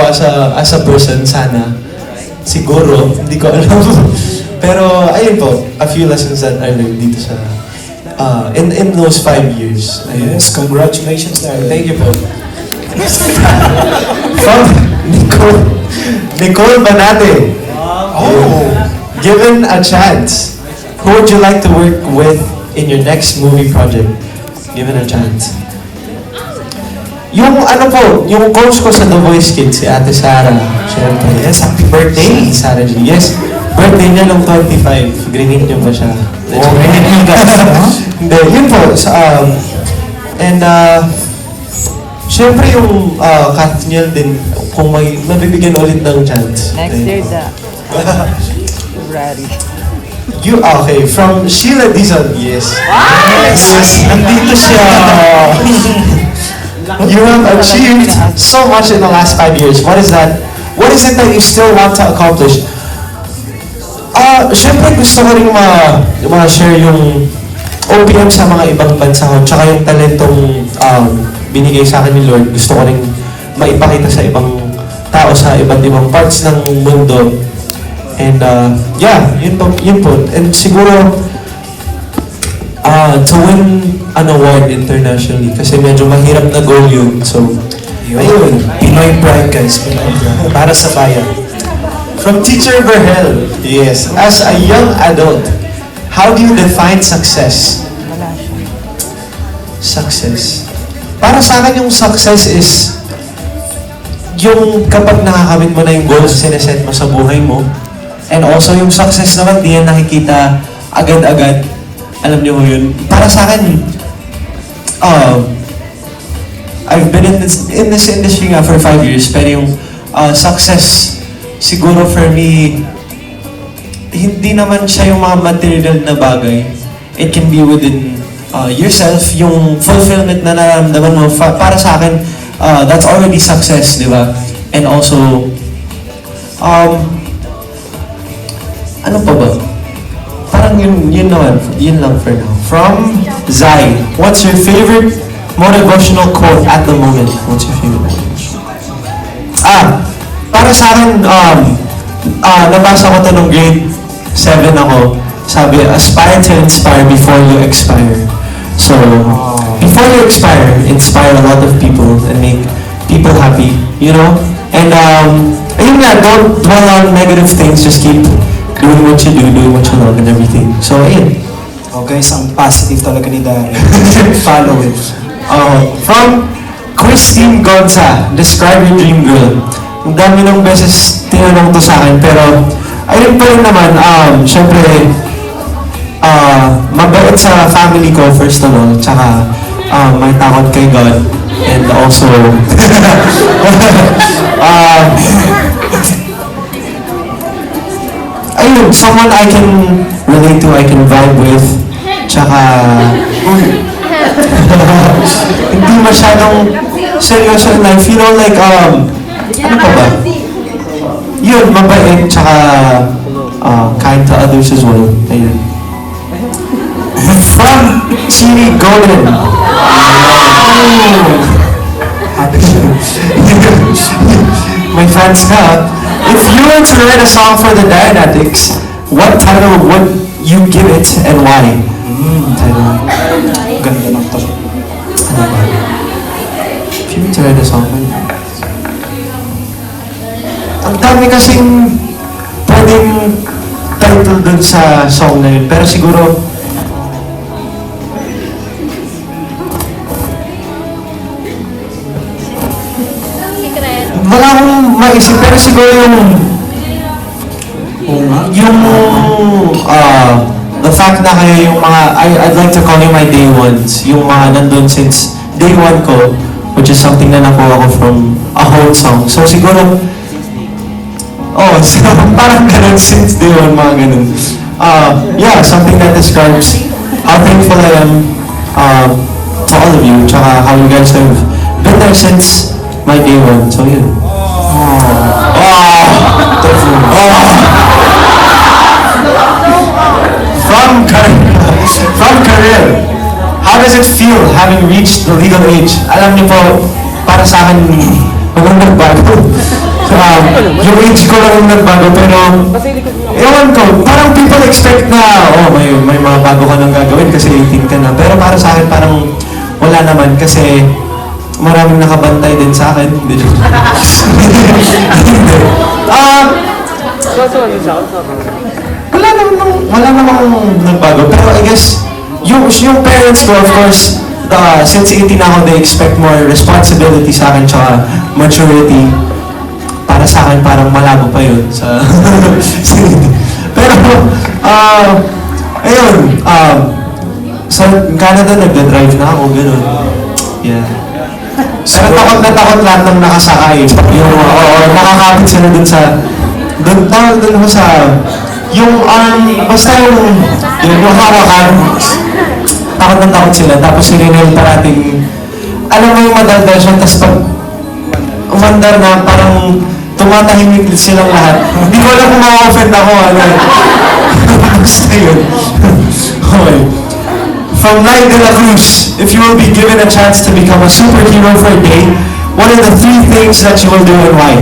as a person, sana. Siguro, hindi ko alam. Pero, ayun po, a few lessons that I learned dito sa, in those 5 years. Ayun. Yes, congratulations, Darren. Thank you po. From Nicole Banate. Given a chance, who would you like to work with in your next movie project? Given a chance. yung ano po, yung coach ko sa The Voice Kids, si Ate Sarah. Siyempre, yes, happy birthday, Sarah G. Yes, birthday niya nung 25. Grinit niyo ba siya? Oh, Hindi, yun po. And siyempre yung Kathniel din, kung may mabibigyan ulit ng chance. Next year da. February. Okay, from Sheila Dizon, yes. Yes, nandito siya. You have achieved so much in the last 5 years. What is that? What is it that you still want to accomplish? Siyempre gusto ko rin ma-share yung OPM sa mga ibang bansa ko, tsaka yung talentong binigay sa akin ni Lord. Gusto ko rin maipakita sa ibang tao sa iba't ibang parts ng mundo. And yeah, yun po. And siguro, to win an award internationally, kasi medyo mahirap na goal yun. So, ayun. Pinoy pride, guys. Pinoy pride. Para sa bayan. From Teacher Berhel, yes. As a young adult, how do you define success? Success. Para sa akin yung success is yung kapag nakakamit mo na yung goals na sineset mo sa buhay mo. And also yung success naman, di yan nakikita agad-agad. Alam niyo mo yun. Para sa akin, I've been in this industry nga for 5 years, pero yung success, siguro for me, hindi naman siya yung mga material na bagay. It can be within yourself, yung fulfillment na nararamdaman mo. Para sa akin, that's already success, di ba? And also, ano pa ba? Parang yun naman, yun lang for now. From Zai, what's your favorite motivational quote at the moment? What's your favorite motivational? Para sa akin, nabasa ko to nung grade 7 ako. Sabi, aspire to inspire before you expire. So, before you expire, inspire a lot of people and make people happy, you know? And, ayun nga, don't dwell on negative things, just keep doing what you do, doing what you love and everything. So, ayun. Oh, guys, ang positive talaga ni Darren. Follow it. From Christine Gonza, describe your dream girl. Ang dami ng beses tinanong to sa akin, pero ayun pa rin naman, syempre, mabait sa family ko first of all, tsaka may takot kay God, and also, ayun, someone I can relate to, I can vibe with, tsaka, hindi masyadong seryoso in life, you know, like, ano pa ba? Yun, mabait, tsaka kind to others as well. Ayun. From Chini Golden. My fans ka. If you were to write a song for the DARRENatics, what title would you give it and why? Title. Ganda ng to. Ano ba? If you were to write a song for ang dami kasing pwedeng title dun sa song na yun. Pero siguro, wala akong maisip. Pero siguro the fact na kayo yung mga, I'd like to call you my day ones. Yung mga nandun since day one ko, which is something na nakuha ko from a whole song. So siguro, so parang ganun since day one, mga ganun. Yeah, something that describes how thankful I am to all of you, tsaka how you guys have been there since my day one. So yun. From career, how does it feel having reached the legal age? Alam niyo po, para sa akin, walang nagbago. Yung age ko lang yung nagbago, pero ewan ko, parang people expect na, may mga bago ka nang gagawin kasi 18 ka na. Pero para sa akin, parang wala naman kasi maraming nakabantay din sa akin. Wala namang nagbago. Pero I guess, yung parents ko, of course, since 18 ako, they expect more responsibility sa akin, tsaka maturity. Para sa akin, parang malabo pa yun. Pero, ayun, sa Canada, nagda-drive na ako, gano'n. Yeah. Pero takot na takot lahat ng nakasakay. Yung, nakakapit sila dun sa, dun ako sa, yung basta yung hawakan, takot na takot sila. Tapos sininil parating, alam mo yung madaldal siya, tapos pag umandar na, parang tumatahimik silang lahat. Hindi ko alam kung ma-offend ako, basta yun. Okay. From Night de la Cruz, if you will be given a chance to become a superhero for a day, what are the 3 things that you will do and why?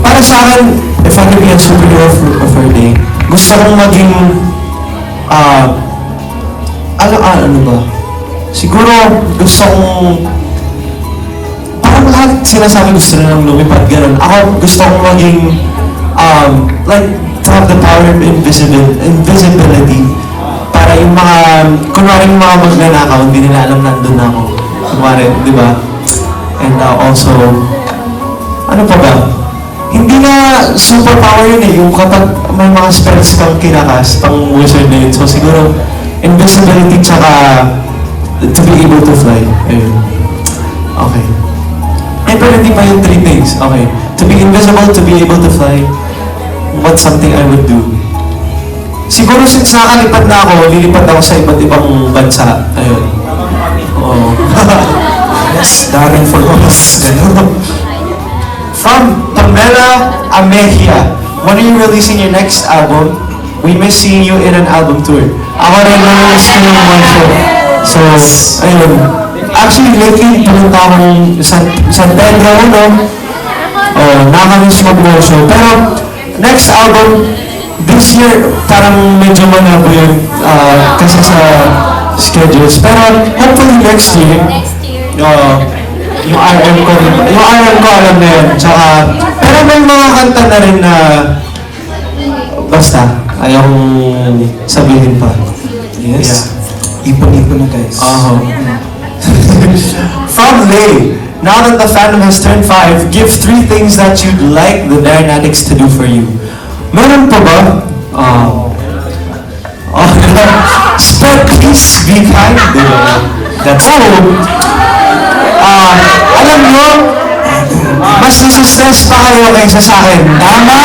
Para sa akin, if I could be a superhero for a day, gusto kong maging, ano ba? Siguro, gusto kong, parang lahat sinasabi gusto na lang lumipad, gano'n. Ako, gusto kong maging, like, to have the power of invisibility. Para yung mga, kunwari yung mga magnanakaw, hindi nila alam nandun na ako. Kunwari, di ba? And also, ano pa ba? Hindi na superpower yun eh, yung kapag may mga spells kang kinakas, pang wizard na yun. So siguro, invisibility tsaka to be able to fly. Ayun. Okay. Eh, pero hindi pa yung 3 things. Okay. To be invisible, to be able to fly. What's something I would do? Siguro since nakalipad na ako, lilipad ako sa iba't ibang bansa. Ayun. Oo. Yes, Darren for us. From Pamela Amehia, when are you releasing your next album? We miss seeing you in an album tour. Ako rin na-release ko yung one show. So, ayun. Actually, lately, pumunta akong San Pedro, no? Nakakamiss mag-more show. Pero, next album, this year, parang medyo manabo yun kasi sa schedules. Pero, hopefully next year, yung RM ko alam na yun. Tsaka, pero may mga kanta na rin na basta, ayaw sabihin pa. Yes. Ipon-ipon na guys. From Lay, now that the fandom has turned 5, give 3 things that you'd like the DARRENatics to do for you. Meron pa ba? Spread peace, be kind. That's alam nyo, mas nasa-stress pa kayo kaysa sa akin. Tama!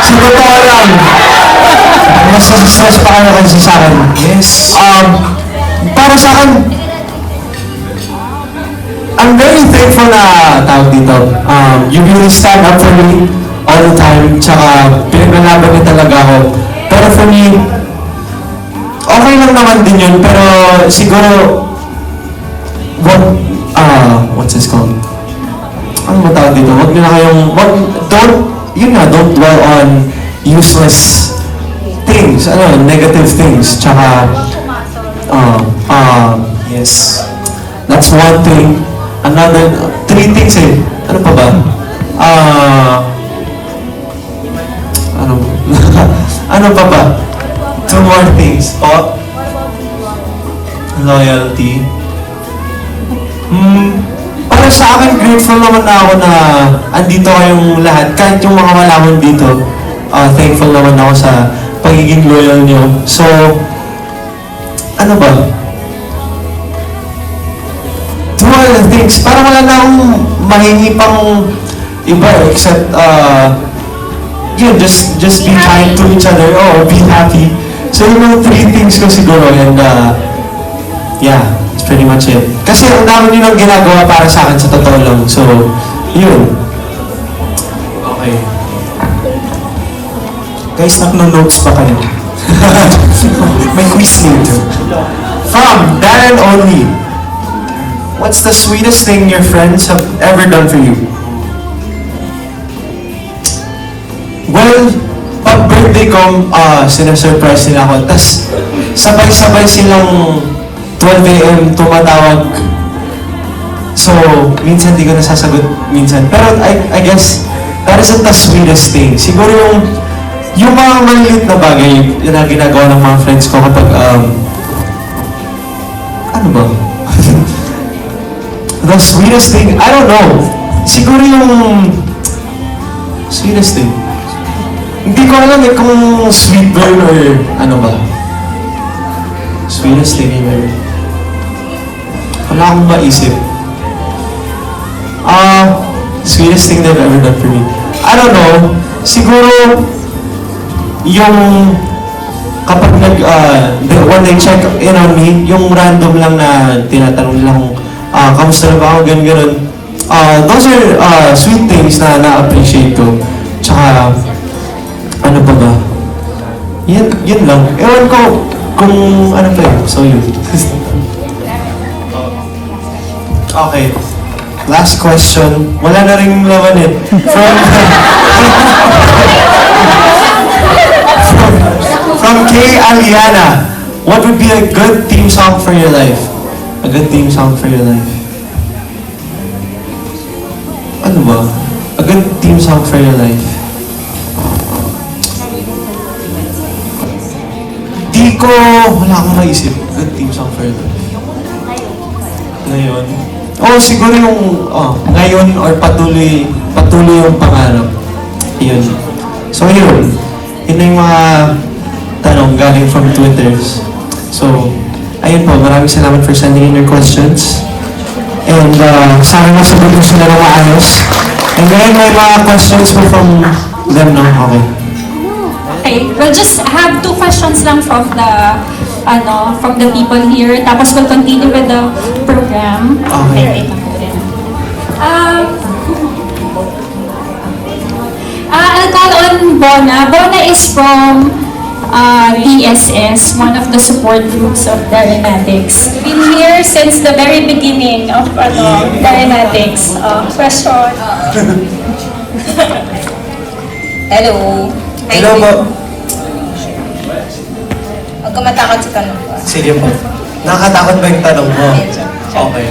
Sa totoo lang. Mas nasa-stress pa kayo kaysa sa akin. Yes. Para sa akin, I'm very thankful na tawag dito. You really stand up for me all the time. Tsaka pinaglalaban niyo talaga ako. Pero for me, okay lang naman din yun. Pero siguro, what's this called? Ano ba tawag dito? Wag nyo na kayong, don't dwell on useless things, negative things. Tsaka, Yes. that's one thing. Another, 3 things eh. Ano pa ba? Ano pa ba? 2 more things. Loyalty. Para sa akin, grateful naman na ako na andito kayong lahat. Kahit yung mga malaman dito, thankful naman ako sa pagiging loyal nyo. So, ano ba? 2 other things. Parang wala na akong mahingi pang iba except, just be kind to each other. Be happy. So, yung 3 things ko siguro. And, yeah. That's pretty much it. Kasi ang dami nyo nang ginagawa para sa akin sa totoo lang. So, yun. Okay. Guys, notes pa kayo. May quiz later. From Darren Only, what's the sweetest thing your friends have ever done for you? Well, pag birthday ko, sinasurprise nila ako. Tapos, sabay-sabay silang 12 a.m. tumatawag. So, minsan di ko nasasagot minsan. Pero I guess, that isn't the sweetest thing. Siguro yung mga maliliit na bagay, yun ang ginagawa ng mga friends ko kapag, Ano ba? The sweetest thing, I don't know. Siguro yung sweetest thing. Hindi ko alam kung sweet girl or ano ba. Sweetest thing ever. Wala akong maisip. Sweetest thing they've ever done for me. I don't know. Siguro, yung kapag when they check in on me, yung random lang na tinatanong nila kung kamusta na ba ako, ganun. Those are sweet things na na-appreciate ko. Tsaka, ano pa ba? Yun lang. Ewan ko kung ano pa yun. So yun. Okay. Last question. Wala na rin laman eh. From Kay Aliana. What would be a good theme song for your life? A good theme song for your life. Ano ba? A good theme song for your life. Wala akong maisip. Good theme song for your life. Ngayon? Siguro yung, ngayon or patuloy yung pangarap. Yun. So yun. Yun na yung mga tanong galing from Twitters. So, ayun po. Maraming salamat for sending in your questions. And sana masagot mo sila ng maayos. And ngayon may mga questions po from them, no? Okay. Okay, we'll just have 2 questions lang from the people here. Tapos we'll continue with the program. Okay. I'll call on Bona. Bona is from DSS, one of the support groups of DARRENatics. Been here since the very beginning of DARRENatics. Question. Hello. Hi, Hello po. Huwag ka matakot sa tanong ko. Sige po. Nakakatakot ba yung tanong mo? Okay.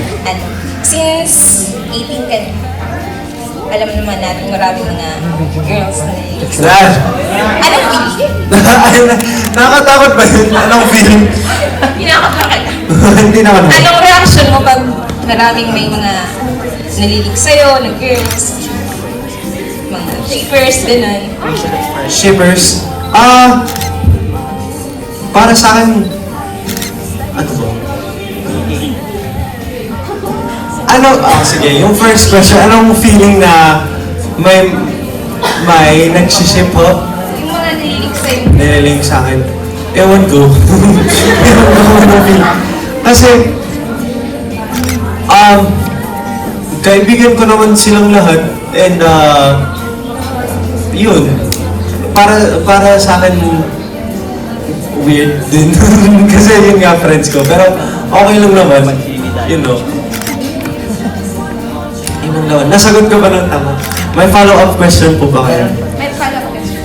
Since 18 ka na, alam naman natin maraming mga girls na Slash! Anong feeling? Nakakatakot ba yun? Anong feeling? Pinakatakot. Hindi naman mo. Anong reaction mo pag maraming may mga nalilig sa'yo, na girls, mga shippers, gano'n? Shippers? Para sa akin, ano ba? Sige, yung first question, anong feeling na may nagsiship po? Yung mga nalilig sa'yo. Nililing sa akin. Ewan ko. Ewan ko kung ano feeling. Kasi, kaibigan ko naman silang lahat. And, yun. Para sa akin, weird din. Kasi yun nga friends ko. Pero okay lang naman. You know. Yun lang naman. Nasagot ko ba ng tama? May follow-up question po ba kayo? May follow-up question.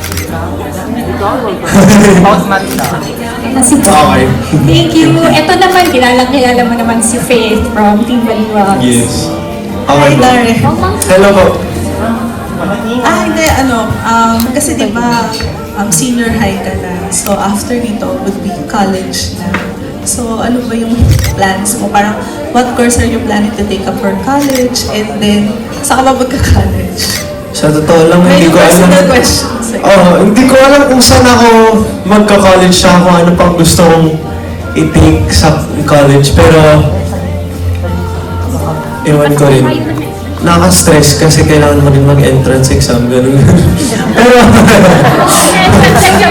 Okay. Thank you. Ito naman, kilala mo naman si Faith from Team Baliwag. Yes. Okay po. Darren. Hello po. Hindi, kasi diba, senior high ka na. So, after nito would be college na. So, ano ba yung plans mo? Parang, what course are you planning to take up for college? And then, saan ka ba magka-college? Sa totoo lang, May hindi ko alam. personal questions. Hindi ko alam kung saan ako magka-college siya, kung ano pang gusto kong i-take sa college. Pero, ewan ko rin. Nakaka-stress kasi kailangan mo rin mag-entrance exam, gano'n. Pero,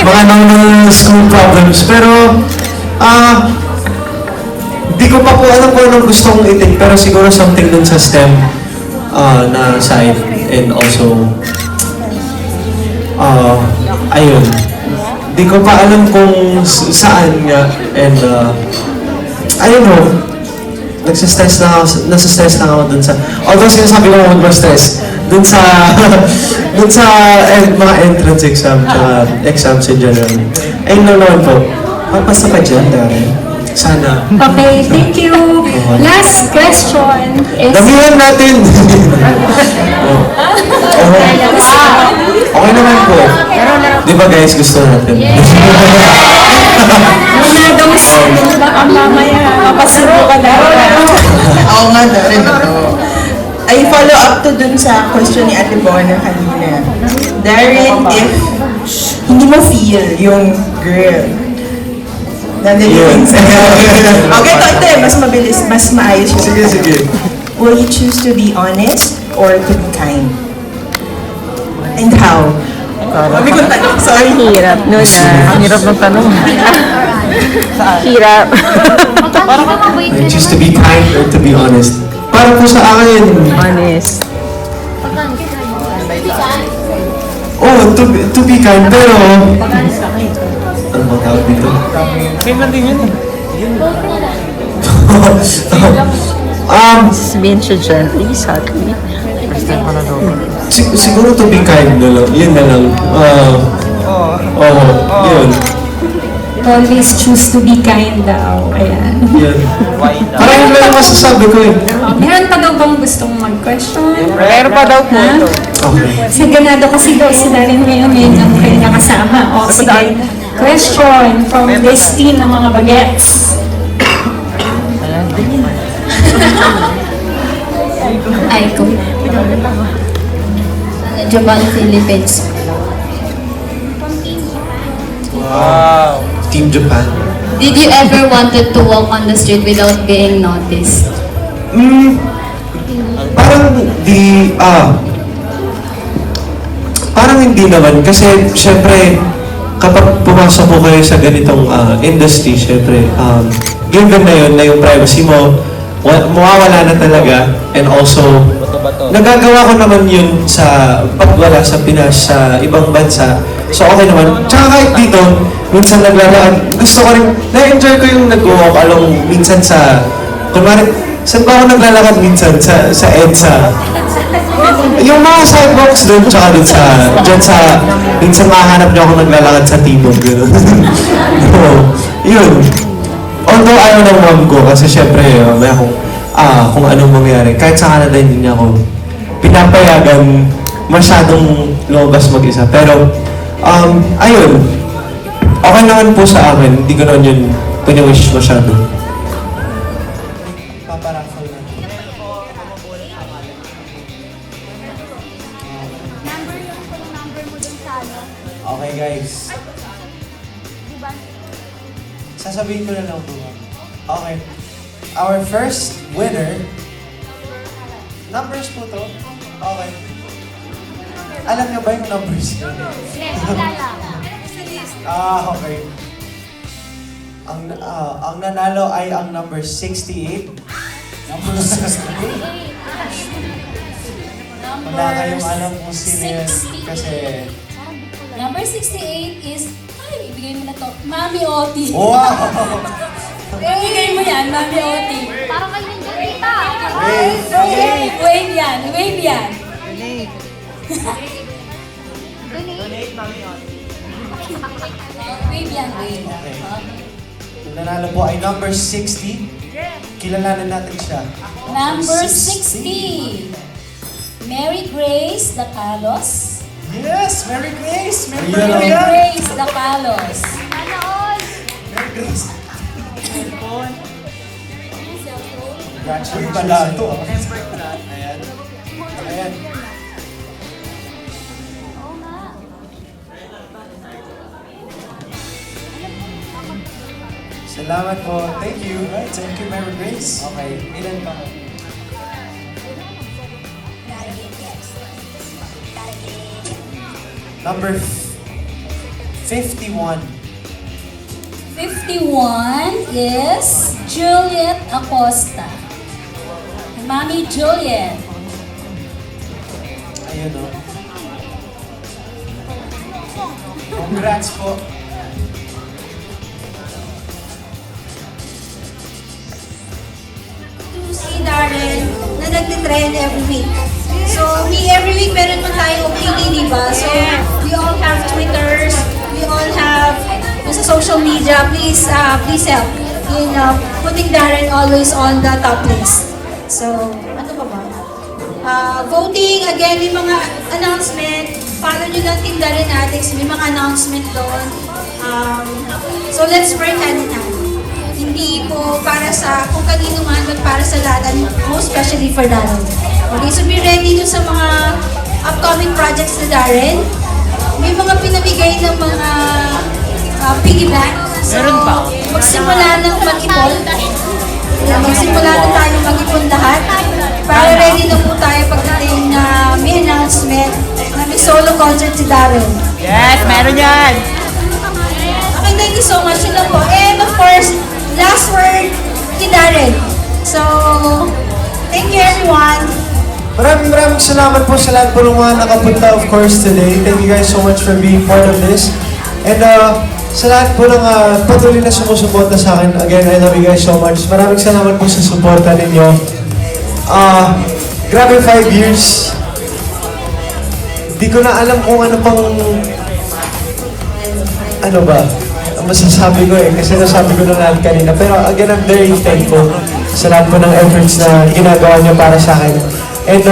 baka naman school problems. Pero, di ko pa po alam kung anong gusto kong i-take. Pero siguro something dun sa STEM na side. And also, ayun. Di ko pa alam kung saan nga. And, ayun ho. Nasa-stress na ako dun sa, although sinasabi ko huwag ma-stress, dun sa mga entrance exam, exams in general. Ayun lang naman po. Magpasta ka dyan, Darren. Sana. Okay, thank you. Last question is... Damihan natin! Okay naman po. Di ba guys, gusto natin? Those Baka mamaya, mapasubo ka na. Oo nga, Darren, I follow up to dun sa question ni Ate Bona kanina. Darren, if hindi mo feel yung girl, nandito okay, ito, mas mabilis, mas maayos yung Sige, sige. Will you choose to be honest or to be kind? And how? Sabi ko tanong, sorry. Hirap nun Ang hirap ng tanong. Hirap. I choose to be kind or to be honest. Para po sa akin, Honest. to be kind, pero... Ano ba tawag dito? Kailan din yun eh. Sabihin siya gently, subtly. Siguro to be kind na lang. Yun na lang. Yun. Always choose to be kind daw. Ayan. Yun. Parang yun lang yung masasabi ko eh. Meron pa daw bang gustong mag-question? Meron pa daw po. Okay. Sigurado kasi daw si Darren ngayon ang kanyang kasama. O sige, question from this team ng mga bagets. Ay, ko. Japan, Philippines. Wow. Team Japan. Did you ever wanted to walk on the street without being noticed? Parang parang hindi naman kasi syempre kapag pumasok po kayo sa ganitong industry, syempre given na yun na yung privacy mo mawawala na talaga, and also nagagawa ko naman yun sa pag wala sa Pinas sa ibang bansa, so okay naman. Tsaka kahit dito minsan naglalakad, gusto ko rin, na-enjoy ko yung nag-walk along minsan sa kunwari, saan ba ako naglalakad minsan? Sa EDSA. Yung mga sidewalks doon, tsaka doon minsan mahanap niyo ako naglalakad sa Timog, gano'n. So, yun. Although ayaw ng mom ko, kasi syempre, may akong, kung anong mangyari. Kahit sa Canada, hindi niya ako pinapayagan masyadong lumabas mag-isa. Pero, ayun. Okay naman po sa amin. Hindi ko naman yun piniwish masyado. Okay guys. Sasabihin ko na lang po. Okay. Our first winner. Numbers po to. Okay. Alam niyo ba yung numbers? Okay. Ang nanalo ay ang number 68. Number 68? Wala kayong alam kung sino yan. Kasi... Number 68 is, ay, ibigay mo na to, Mami Oti. Wow! Ibigay mo yan, Mami Oti. Parang kayo yung dito. Wave yan, wave yan. Donate. Wave yan, wave. Okay. Yung nanalo po ay number 60. Kilalanin natin siya. Number 60. Mary Grace Dacalos. Yes! Merry Grace! Merry Mary Grace! Grace Dacalos. Merry Grace! Congratulations pala ito. Ayan. Ayan. Salamat po. Thank you. Thank you, Merry Grace. Okay. Ilan pa? Number 51. 51 is Juliet Acosta. Mami Juliet. Ayun o. Congrats po. To see Darren na nagtitrend every week. So, every week meron pa tayong opinion, di ba? So, we all have Twitters, we all have sa social media. Please help in putting Darren always on the top list. So, ano pa ba? Voting, again, may mga announcement. Follow nyo lang Team DARRENatics, may mga announcement doon. So, let's work hand in hand. hindi po para sa kung kanino man, but para sa lahat, and most especially for Darren. Okay, so be ready dun sa mga upcoming projects ni Darren. May mga pinamigay ng mga piggyback. So, magsimula ng mag-ipon. Magsimula na tayo mag-ipon lahat. Para ready na po tayo pagdating na may announcement na may solo concert si Darren. Yes, meron yan! Okay, thank you so much. Yun lang po. And of course, last word kay Darren. So, thank you everyone. Maraming salamat po sa lahat po ng mga nakapunta, of course, today. Thank you guys so much for being part of this. And sa lahat po ng patuloy na sumusuporta sa akin, again, I love you guys so much. Maraming salamat po sa suporta ninyo. Grabe 5 years. Di ko na alam kung ano pang... Ano ba? Ang masasabi ko kasi nasabi ko na lahat kanina. Pero again, I'm very thankful sa lahat po ng efforts na ginagawa niyo para sa akin. And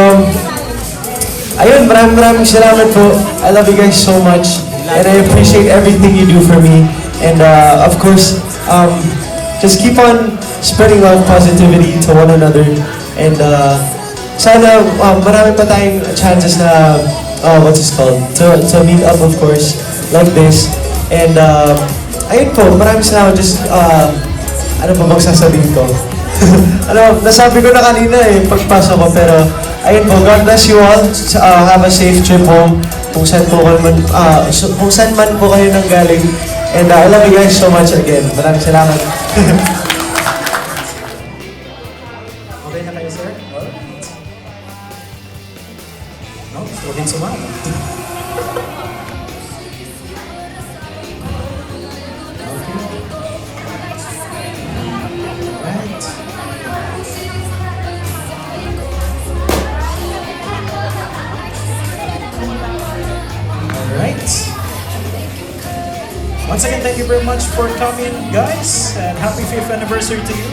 ayun, maraming salamat po. I love you guys so much. And I appreciate everything you do for me. And of course, just keep on spreading out positivity to one another. And sana marami pa tayong chances na, what's this called? To meet up, of course, like this. And ayun po, maraming salamat. Just, ano pa bang sasabihin ko? Ano, nasabi ko na kanina pagpasok ko, pero ayun po, God bless you all. Have a safe trip home kung saan man po kayo nanggaling. And I love you guys so much again. Maraming salamat. Okay na kayo, sir? Alright. No, huwag din sumama. Alright. Once again, thank you very much for coming, guys, and happy 5th anniversary to you.